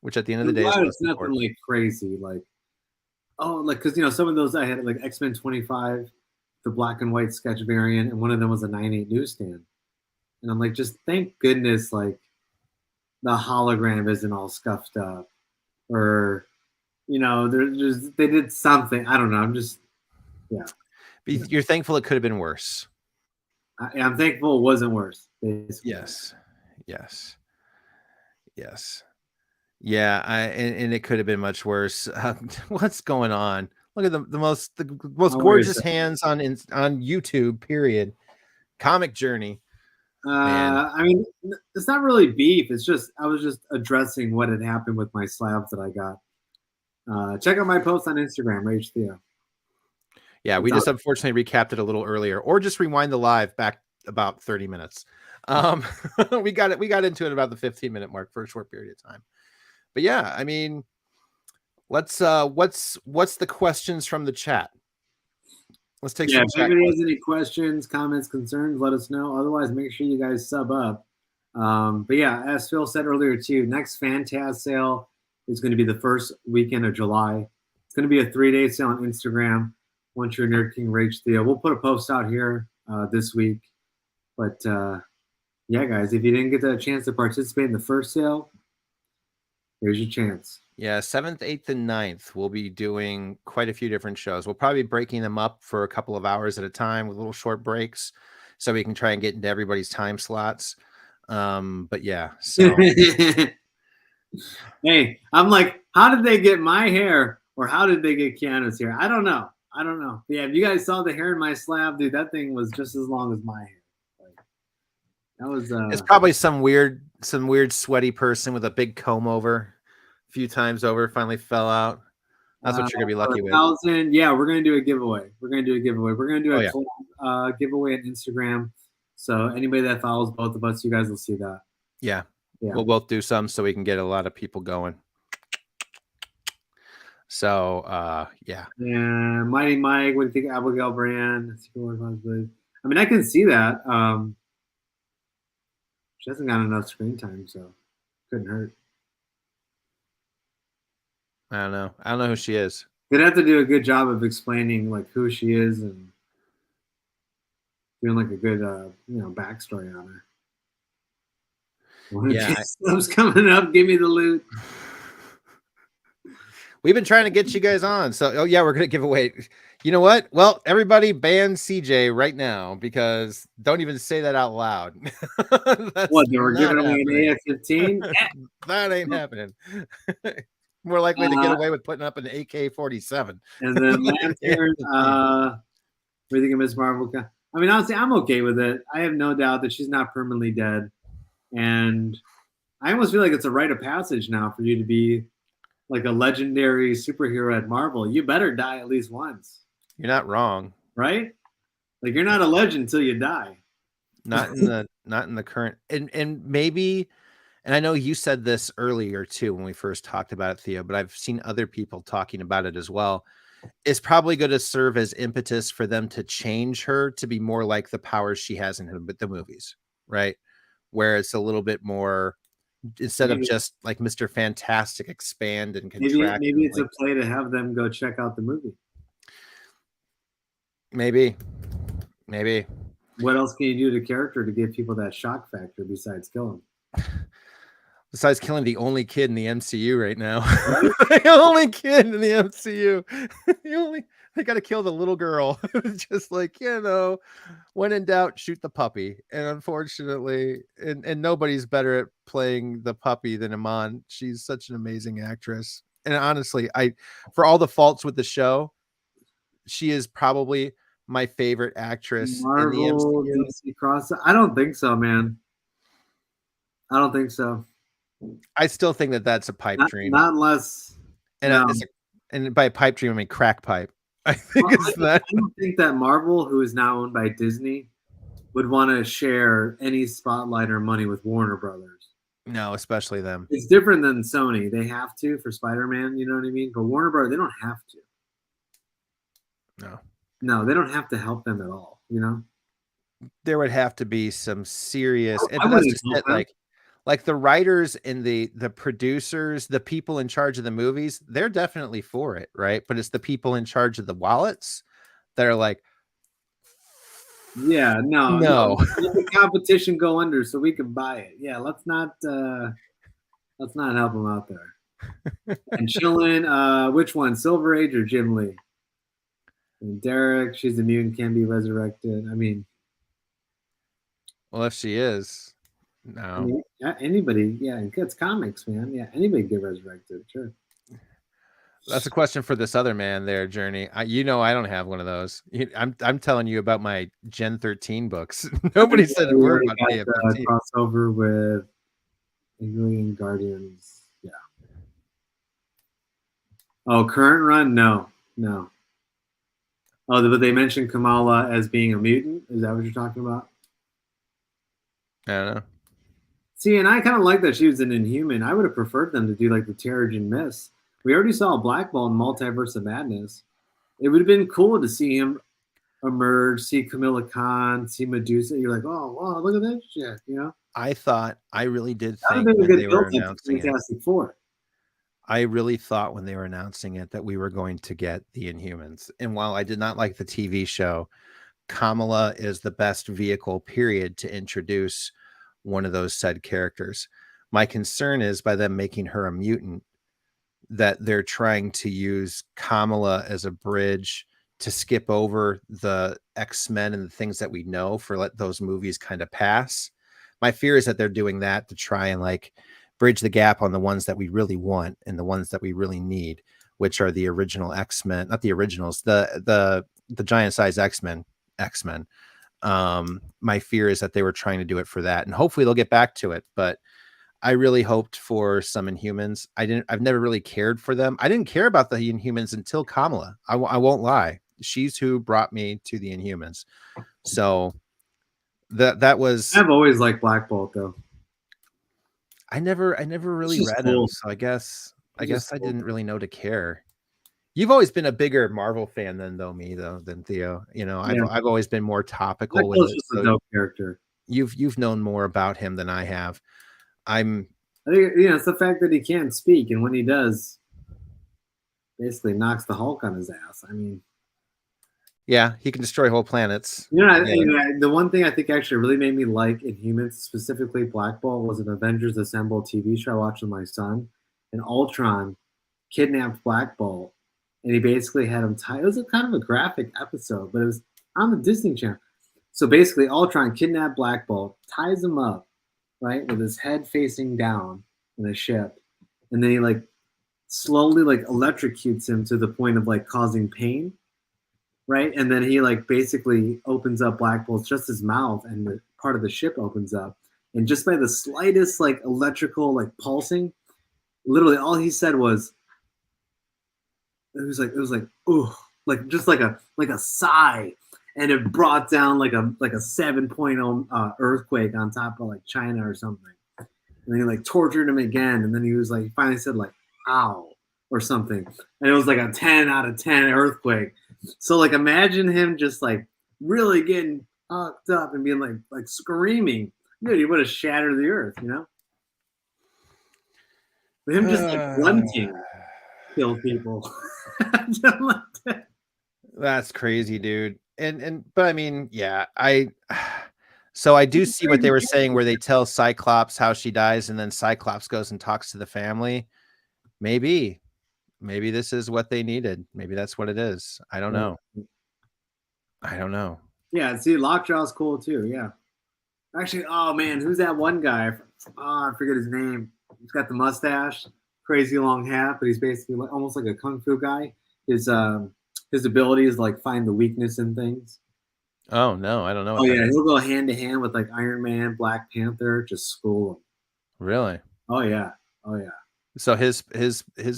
which at the end of the day, it's nothing like crazy, like because you know some of those I had like X-Men 25, the black and white sketch variant, and one of them was a 9.8 newsstand, and I'm like, just thank goodness like the hologram isn't all scuffed up, or you know, they did something. I don't know. I'm just, yeah. You're thankful it could have been worse. I'm thankful it wasn't worse. Basically. Yes. Yeah, and it could have been much worse. What's going on? Look at the most gorgeous hands on YouTube. Period. Comic Journey. I mean, it's not really beef. It's just I was just addressing what had happened with my slabs that I got. Check out my post on Instagram, Rage Theo. Yeah, we just unfortunately recapped it a little earlier, or just rewind the live back about 30 minutes. We got into it about the 15-minute mark for a short period of time. But yeah, I mean, let's what's the questions from the chat? Let's take some if anybody has any questions, comments, concerns, let us know. Otherwise, make sure you guys sub up. But yeah, as Phil said earlier too, next Fantaz sale is going to be the first weekend of July. It's going to be a 3-day sale on Instagram. Once you're Nerd King Rage Theo, we'll put a post out here this week. But yeah, guys, if you didn't get the chance to participate in the first sale, here's your chance. Yeah, 7th, 8th, and 9th, we'll be doing quite a few different shows. We'll probably be breaking them up for a couple of hours at a time with little short breaks so we can try and get into everybody's time slots. But yeah, so. Hey, I'm like, how did they get my hair or how did they get Keanu's hair? I don't know. But yeah, if you guys saw the hair in my slab, dude, that thing was just as long as my hair. Like, that was it's probably some weird sweaty person with a big comb over a few times over, finally fell out. That's what you're gonna be lucky with. 1,000, yeah, we're gonna do a giveaway. We're gonna do a giveaway on Instagram. So anybody that follows both of us, you guys will see that. Yeah. We'll both do some so we can get a lot of people going. So yeah. Yeah, Mighty Mike, what do you think? Abigail Brand. I mean, I can see that. She hasn't got enough screen time, so couldn't hurt. I don't know who she is. They'd have to do a good job of explaining like who she is and doing like a good backstory on her. Yeah, stuff's coming up. Give me the loot. We've been trying to get you guys on. So, yeah, we're going to give away. You know what? Well, everybody ban CJ right now because don't even say that out loud. What, they were giving away an AF-15? That ain't happening. More likely to get away with putting up an AK-47. And then Lantern, what do you think of Ms. Marvel? I mean, honestly, I'm okay with it. I have no doubt that she's not permanently dead. And I almost feel like it's a rite of passage now for you to be like a legendary superhero at Marvel. You better die at least once. You're not wrong, right? Like you're not a legend until you die. Not in the current and maybe and I know you said this earlier too when we first talked about it, Theo, but I've seen other people talking about it as well. It's probably going to serve as impetus for them to change her to be more like the powers she has in the movies, right? Where it's a little bit more, instead of Maybe just like Mr. Fantastic expand and maybe contract maybe and it's like a play to have them go check out the movie. maybe, maybe. What else can you do to character to give people that shock factor besides kill him? Besides killing the only kid in the MCU right now, Right? the only kid in the MCU, the only they got to kill the little girl. Just like when in doubt, shoot the puppy. And unfortunately, and nobody's better at playing the puppy than Iman. She's such an amazing actress. And honestly, for all the faults with the show, she is probably my favorite actress in the Marvel MCU. DC cross. I don't think so, man. I don't think so. I still think that that's a pipe dream. Not unless And no. and by pipe dream, I mean crack pipe. I think Well, it's that. I don't think that Marvel, who is now owned by Disney, would want to share any spotlight or money with Warner Brothers. No, especially them. It's different than Sony. They have to for Spider-Man, you know what I mean? But Warner Brothers, they don't have to. No. No, they don't have to help them at all, you know? There would have to be some serious, I but that's wouldn't just help it. them. Like the writers and the producers, the people in charge of the movies, they're definitely for it, right? But it's the people in charge of the wallets that are like, Yeah, no. no. Let the competition go under so we can buy it. Yeah, let's not help them out there. And chilling, which one? Silver Age or Jim Lee? And Derek, she's immune, can be resurrected. I mean, Well, if she is, no. I mean, anybody, yeah, it's comics, man. Yeah, anybody can get resurrected, sure. That's a question for this other man there, Journey. I don't have one of those. I'm telling you about my Gen 13 books. Nobody said a word about KF13. Crossover with Alien Guardians. Yeah. Oh, current run? No. Oh, but they mentioned Kamala as being a mutant. Is that what you're talking about? I don't know. See, and I kind of like that she was an Inhuman. I would have preferred them to do like the Terrigen Mist. We already saw Black Ball in Multiverse of Madness. It would have been cool to see him emerge, see Camilla Khan, see Medusa. You're like, oh, wow, look at that shit, you know? I really did That think would have when been a they good were build announcing it. Fantastic Four. I really thought when they were announcing it that we were going to get the Inhumans. And while I did not like the TV show, Kamala is the best vehicle, period, to introduce one of those said characters. My concern is by them making her a mutant, that they're trying to use Kamala as a bridge to skip over the X-Men and the things that we know for let those movies kind of pass. My fear is that they're doing that to try and like bridge the gap on the ones that we really want and the ones that we really need, which are the original X-Men, not the originals, the giant size X-Men. My fear is that they were trying to do it for that, and hopefully they'll get back to it. But I really hoped for some Inhumans. I've never really cared for them. I didn't care about the Inhumans until Kamala. I won't lie. She's who brought me to the Inhumans. So that was. I've always liked Black Bolt though. I never really read cool. him, so I guess I didn't really know to care. You've always been a bigger Marvel fan than Theo. You know, I've always been more topical with it. Just a dope character. You've known more about him than I have. I think it's the fact that he can't speak, and when he does, basically knocks the Hulk on his ass. I mean, yeah, he can destroy whole planets. The one thing I think actually really made me like Inhumans, specifically Black Bolt, was an Avengers Assemble TV show I watched with my son, and Ultron kidnapped Black Bolt, and he basically had him tied. It was a kind of a graphic episode, but it was on the Disney Channel. So basically, Ultron kidnapped Black Bolt, ties him up, right, with his head facing down in a ship, and then he like slowly like electrocutes him to the point of like causing pain, right? And then he like basically opens up Black Bolt's just his mouth, and the part of the ship opens up, and just by the slightest like electrical like pulsing, literally all he said was, it was like ooh, like just like a sigh. And it brought down like a 7.0 earthquake on top of like China or something. and he like tortured him again, and then he was like, he finally said like, "Ow" or something, and it was like a 10 out of 10 earthquake. So like, imagine him just like really getting fucked up and being like screaming. Dude, he would have shattered the earth, you know. But him just like grunting kill people. That's crazy, dude. But I mean, yeah, so I do see what they were saying where they tell Cyclops how she dies and then Cyclops goes and talks to the family. Maybe this is what they needed. Maybe that's what it is. I don't know. I don't know. Yeah, see, Lockjaw's cool too. Yeah. Actually, oh man, who's that one guy? Oh, I forget his name. He's got the mustache, crazy long hat, but he's basically like, almost like a kung fu guy. His ability is like find the weakness in things. Oh no, I don't know. Oh yeah, he'll go hand to hand with like Iron Man, Black Panther, just school him. Really? Oh yeah, oh yeah. So his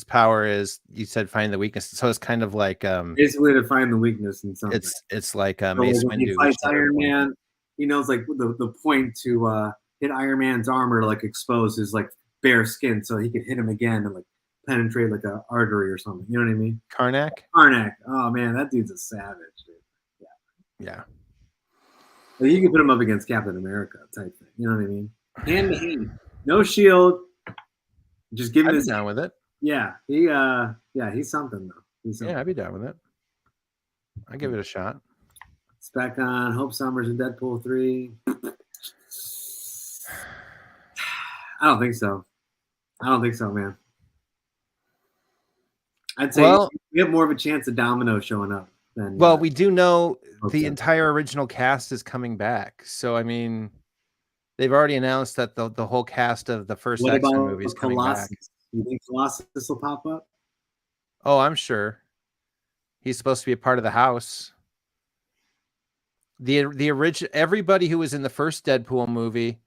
power is, you said, find the weakness. So it's kind of like basically to find the weakness in something. It's like so Mace when Windu. he fights Iron Man, he knows like the point to hit Iron Man's armor to like expose his like bare skin, so he can hit him again and like penetrate like a artery or something. You know what I mean? Karnak. Oh man, that dude's a savage, dude. Yeah. Like, you can put him up against Captain America type thing. You know what I mean? Hand to hand, no shield. Just give him I'd his be down with it. Yeah, he's something though. He's something. Yeah, I'd be down with it. I'd give it a shot. It's back on Hope Summers in Deadpool 3. I don't think so. Man. I'd say we have more of a chance of Domino showing up than. Well, we do know the entire original cast is coming back. So I mean, they've already announced that the whole cast of the first X-Men movie is coming back. You think Colossus will pop up? Oh, I'm sure. He's supposed to be a part of the house. The original, everybody who was in the first Deadpool movie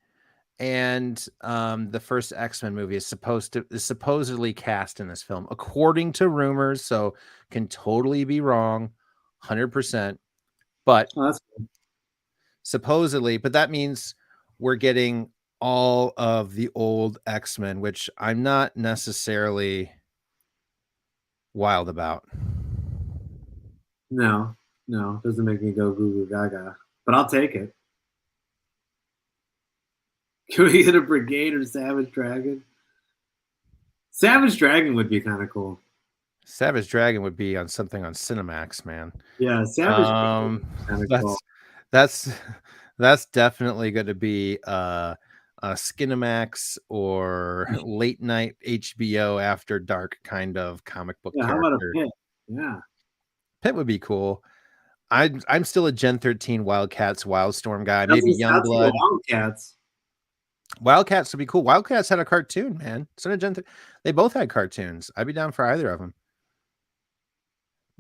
and the first X-Men movie is supposedly cast in this film, according to rumors. So can totally be wrong, 100%. But that's cool. Supposedly, but that means we're getting all of the old X-Men, which I'm not necessarily wild about. No, doesn't make me go goo goo gaga, but I'll take it. Can we get a Brigade or Savage Dragon? Savage Dragon would be kind of cool. Savage Dragon would be on something on Cinemax, man. Yeah, Savage Dragon. Cool. That's definitely going to be a Skinemax or late night HBO after dark kind of comic book character. How about a Pit? Yeah. Pit would be cool. I'm still a Gen 13 Wildcats Wildstorm guy. Maybe Youngblood. Wildcats would be cool. Wildcats had a cartoon, man. So did Gen 13. They both had cartoons. I'd be down for either of them.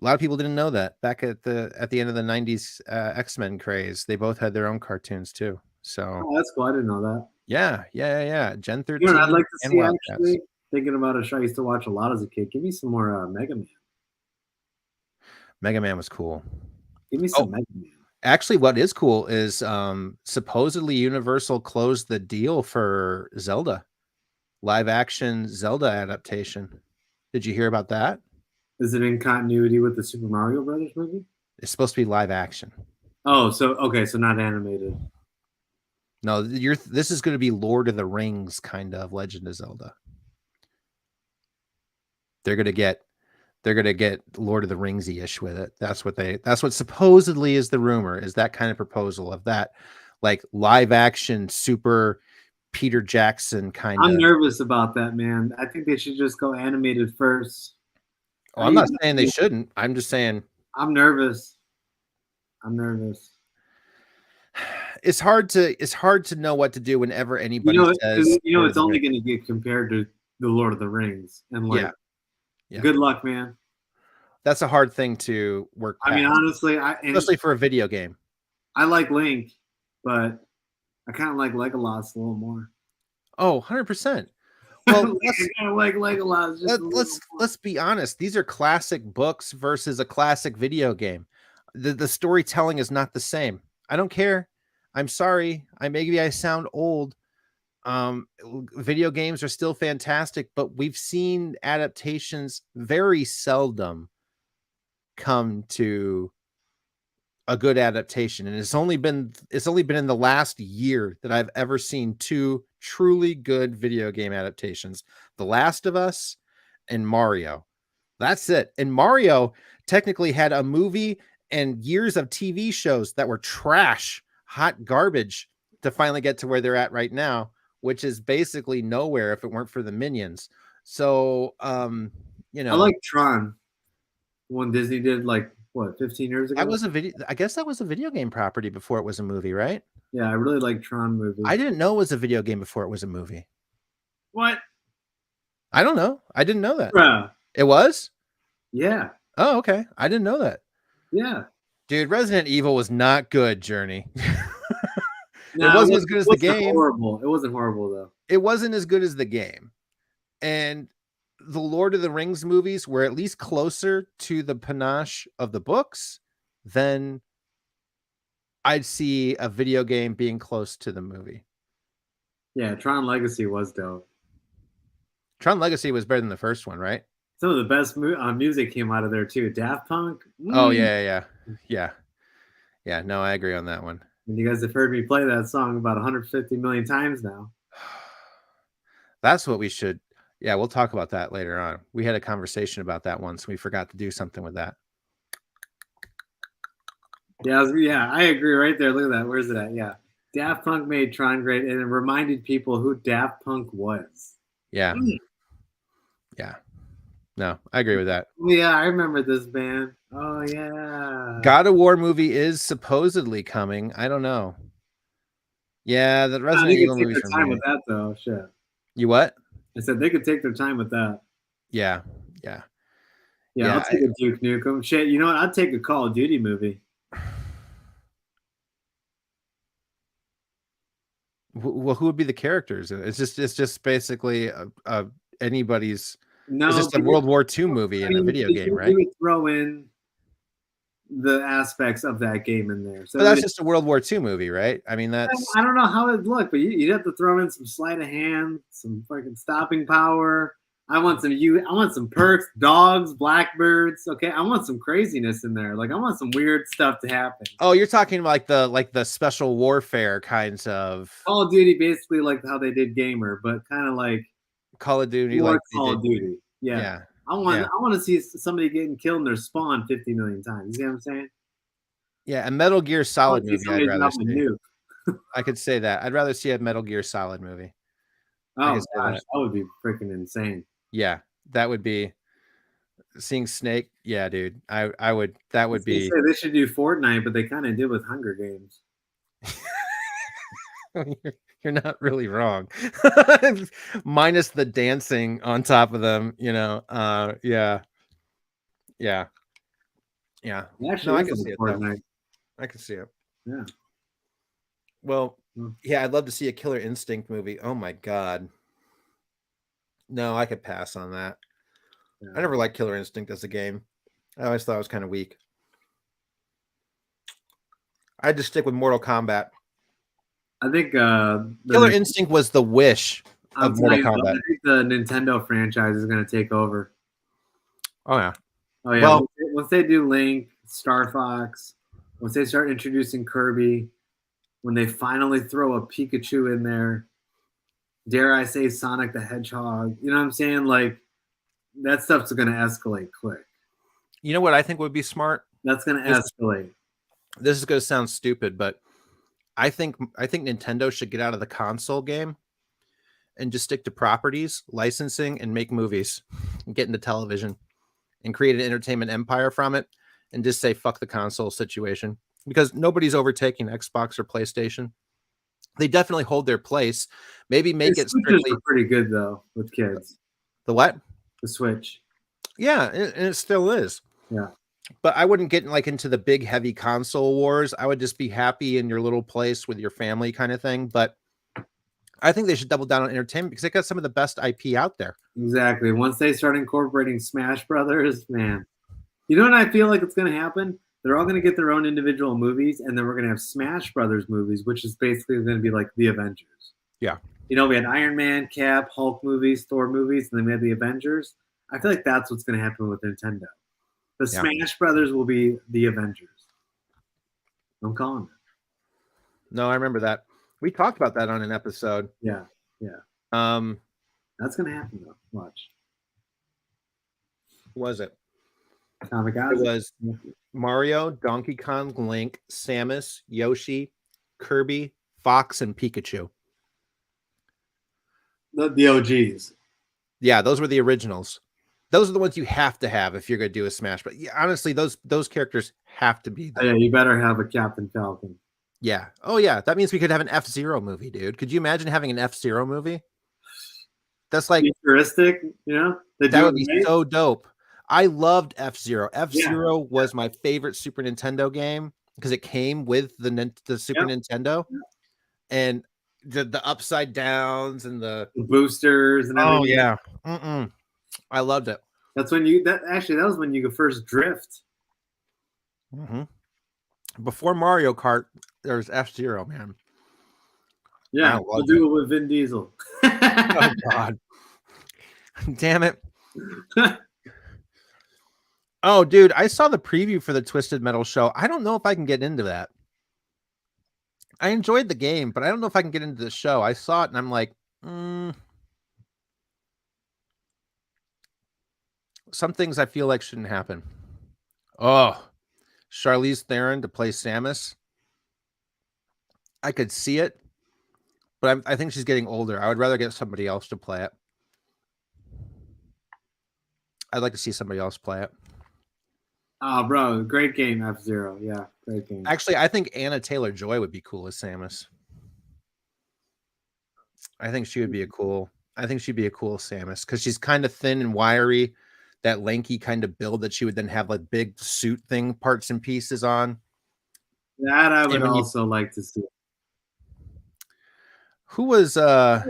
A lot of people didn't know that back at the end of the 90s X-Men craze. They both had their own cartoons too. So that's cool. I didn't know that. Yeah. Gen 13. I'd like to see actually thinking about a show I used to watch a lot as a kid. Give me some more Mega Man. Mega Man was cool. Give me some Mega Man. Actually, what is cool is supposedly Universal closed the deal for Zelda, live action Zelda adaptation. Did you hear about that? Is it in continuity with the Super Mario Brothers movie? It's supposed to be live action. Oh, so not animated. No, this is going to be Lord of the Rings kind of Legend of Zelda. They're going to get Lord of the Ringsy-ish with it. That's what supposedly is the rumor, is that kind of proposal of that, like live action super Peter Jackson kind of. I'm nervous about that, man. I think they should just go animated first. Oh, I'm not saying they shouldn't. I'm just saying I'm nervous. It's hard to know what to do whenever anybody says. It's only going to get compared to the Lord of the Rings, and like, yeah. Good luck, man. That's a hard thing to work past. I mean, honestly, especially for a video game. I like Link, but I kind of like Legolas a little more. Oh, 100%. Well, let's be honest. These are classic books versus a classic video game. The storytelling is not the same. I don't care. I'm sorry. Maybe I sound old. Video games are still fantastic, but we've seen adaptations very seldom come to a good adaptation, and it's only been in the last year that I've ever seen two truly good video game adaptations: The Last of Us and Mario. That's it. And Mario technically had a movie and years of TV shows that were trash, hot garbage, to finally get to where they're at right now, which is basically nowhere if it weren't for the Minions. So I like Tron. One Disney did like what 15 years ago. that was a video. I guess that was a video game property before it was a movie, right? Yeah, I really like Tron movie. I didn't know it was a video game before it was a movie. What? I don't know. I didn't know that. Bruh. It was? Yeah. Oh, okay. I didn't know that. Yeah. Dude, Resident Evil was not good, Journey. No, it wasn't as good as the game. Horrible. It wasn't horrible though. It wasn't as good as the game. And the Lord of the Rings movies were at least closer to the panache of the books than I'd see a video game being close to the movie. Yeah, Tron Legacy was dope. Tron Legacy was better than the first one, right? Some of the best music came out of there too. Daft Punk. Oh yeah. No, I agree on that one. And you guys have heard me play that song about 150 million times now. That's what we should. Yeah, we'll talk about that later on. We had a conversation about that once. We forgot to do something with that. Yeah, I agree right there. Look at that. Where's it at? Yeah. Daft Punk made Tron great, and it reminded people who Daft Punk was. Yeah. Yeah. No, I agree with that. Yeah, I remember this band. Oh, yeah. God of War movie is supposedly coming. I don't know. Yeah, the Resident Evil movie. They could take their time with that, though. Shit. You what? I said they could take their time with that. Yeah. I'll take a Duke Nukem. Shit, you know what? I'd take a Call of Duty movie. Well, who would be the characters? It's just basically anybody's. No, it's just a World War II movie in a video game, right? You would throw in the aspects of that game in there. So but that's just a World War II movie, right? I mean, that's. I don't know how it'd look, but you'd have to throw in some sleight of hand, some fucking stopping power. I want some perks, dogs, blackbirds. Okay, I want some craziness in there. Like I want some weird stuff to happen. Oh, you're talking like the special warfare kinds of Call of Duty, basically like how they did Gamer, but kind of like Call of Duty, like Call of Duty. Yeah. I want to see somebody getting killed in their spawn 50 million times. You see what I'm saying? Yeah, a Metal Gear Solid movie. I'd rather see. I could say that. I'd rather see a Metal Gear Solid movie. Oh gosh, that would be freaking insane. Yeah, that would be seeing Snake. Yeah, dude. I would. That would be. They should do Fortnite, but they kind of did with Hunger Games. You're not really wrong. Minus the dancing on top of them, yeah. Actually, no, I can see it. Fortnite. I can see it. Yeah. Well, yeah, I'd love to see a Killer Instinct movie. Oh my god. No, I could pass on that. Yeah. I never liked Killer Instinct as a game. I always thought it was kind of weak. I'd just stick with Mortal Kombat. I think Killer Instinct was the wish of Mortal Kombat. I think the Nintendo franchise is going to take over. Oh yeah. Well, once they do Link, Star Fox, once they start introducing Kirby, when they finally throw a Pikachu in there, dare I say Sonic the Hedgehog, you know what I'm saying? Like that stuff's going to escalate quick. You know what I think would be smart? That's going to escalate. This is going to sound stupid, but I think Nintendo should get out of the console game and just stick to properties, licensing, and make movies, and get into television, and create an entertainment empire from it, and just say fuck the console situation, because nobody's overtaking Xbox or PlayStation. They definitely hold their place. Maybe make it strictly pretty good though with kids. The what? The Switch. Yeah, and it still is. Yeah. But I wouldn't get into the big heavy console wars. I would just be happy in your little place with your family kind of thing. But I think they should double down on entertainment because they got some of the best IP out there. Exactly. Once they start incorporating Smash Brothers, man. You know what I feel like it's going to happen? They're all going to get their own individual movies, and then we're going to have Smash Brothers movies, which is basically going to be like the Avengers. Yeah. we had Iron Man, Cap, Hulk movies, Thor movies, and then we had the Avengers. I feel like that's what's going to happen with Nintendo. The Yeah. Smash Brothers will be the Avengers. I'm calling it. No, I remember that. We talked about that on an episode. Yeah. That's going to happen though. Watch. Who was it? Kamikaze. It was Mario, Donkey Kong, Link, Samus, Yoshi, Kirby, Fox, and Pikachu. The OGs. Yeah, those were the originals. Those are the ones you have to have if you're going to do a Smash. But yeah, honestly, those characters have to be there. Yeah, you better have a Captain Falcon. Yeah. Oh, yeah. That means we could have an F-Zero movie, dude. Could you imagine having an F-Zero movie? That's like futuristic, that would be so dope. I loved F-Zero. F-Zero was my favorite Super Nintendo game because it came with the Super Nintendo, and the upside downs and the boosters and everything. Oh yeah, I loved it. That's when that was when you could first drift. Mm-hmm. Before Mario Kart, there's F-Zero, man. Yeah, we'll do it with Vin Diesel. Oh God, damn it. Oh, dude, I saw the preview for the Twisted Metal show. I don't know if I can get into that. I enjoyed the game, but I don't know if I can get into the show. I saw it and I'm like, some things I feel like shouldn't happen. Oh, Charlize Theron to play Samus. I could see it, but I think she's getting older. I would rather get somebody else to play it. I'd like to see somebody else play it. Oh, bro, great game, F-Zero. Yeah, great game. Actually, I think Anna Taylor-Joy would be cool as Samus. I think she'd be a cool Samus because she's kind of thin and wiry, that lanky kind of build that she would then have like big suit thing parts and pieces on. That I would also like to see. Who was oh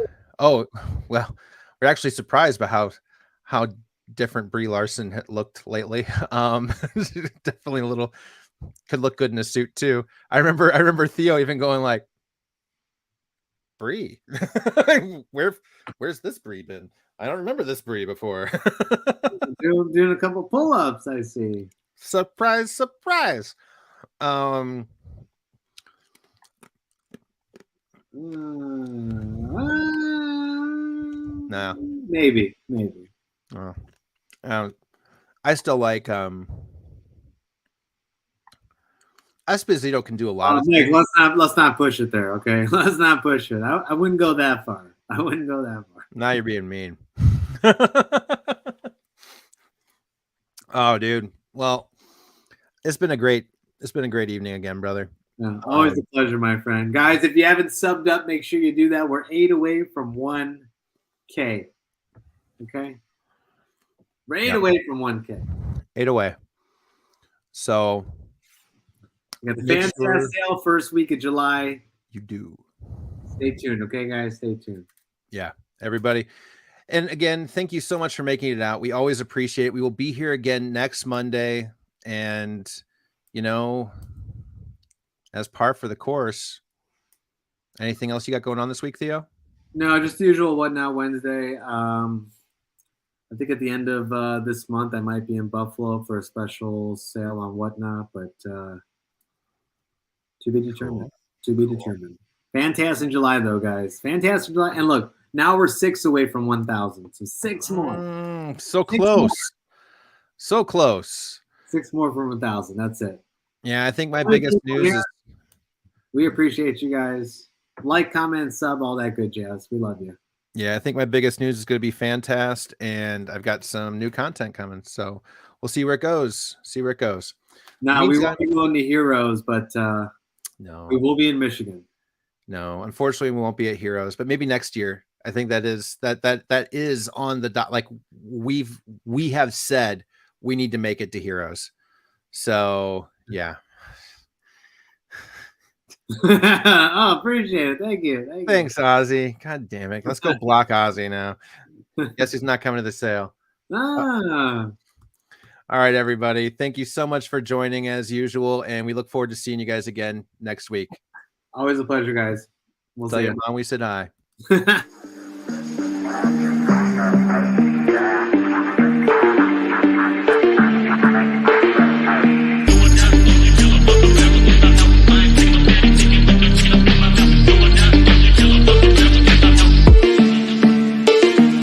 well, we're actually surprised by how different Brie Larson had looked lately. Definitely a little could look good in a suit too. I remember Theo even going like, Brie, where's this Brie been? I don't remember this Brie before. doing a couple pull-ups, I see. Surprise. No. Maybe. Oh. I still like Esposito can do a lot of things. Let's not push it there, okay? Let's not push it. I wouldn't go that far. Now you're being mean. Oh, dude. Well, it's been a great evening again, brother. Yeah, always a pleasure, my friend. Guys, if you haven't subbed up, make sure you do that. We're 8 away from 1K. Okay? We're 8 away from 1K. 8 away. So we got the fan sale first week of July. You do. Stay tuned, okay, guys? Stay tuned. Yeah, everybody. And again, thank you so much for making it out. We always appreciate it. We will be here again next Monday. And, as par for the course. Anything else you got going on this week, Theo? No, just the usual What Now Wednesday. I think at the end of this month, I might be in Buffalo for a special sale on Whatnot, but to be determined. To be determined. Fantastic July, though, guys. Fantastic July. And look, now we're 6 away from 1,000. So 6 more. So close. So close. 6 more from 1,000. That's it. Yeah, I think my biggest news is... We appreciate you guys. Like, comment, sub, all that good jazz. We love you. Yeah, I think my biggest news is going to be Fantast, and I've got some new content coming. So we'll see where it goes. No, we won't be going to Heroes, but no, we will be in Michigan. No, unfortunately, we won't be at Heroes, but maybe next year. I think that is on the dot. Like we have said, we need to make it to Heroes. So yeah. Oh, appreciate it. Thank you. Thanks, Ozzy. God damn it. Let's go block Ozzy now. Guess he's not coming to the sale. All right, everybody. Thank you so much for joining as usual. And we look forward to seeing you guys again next week. Always a pleasure, guys. We'll tell see your you. mom we said hi.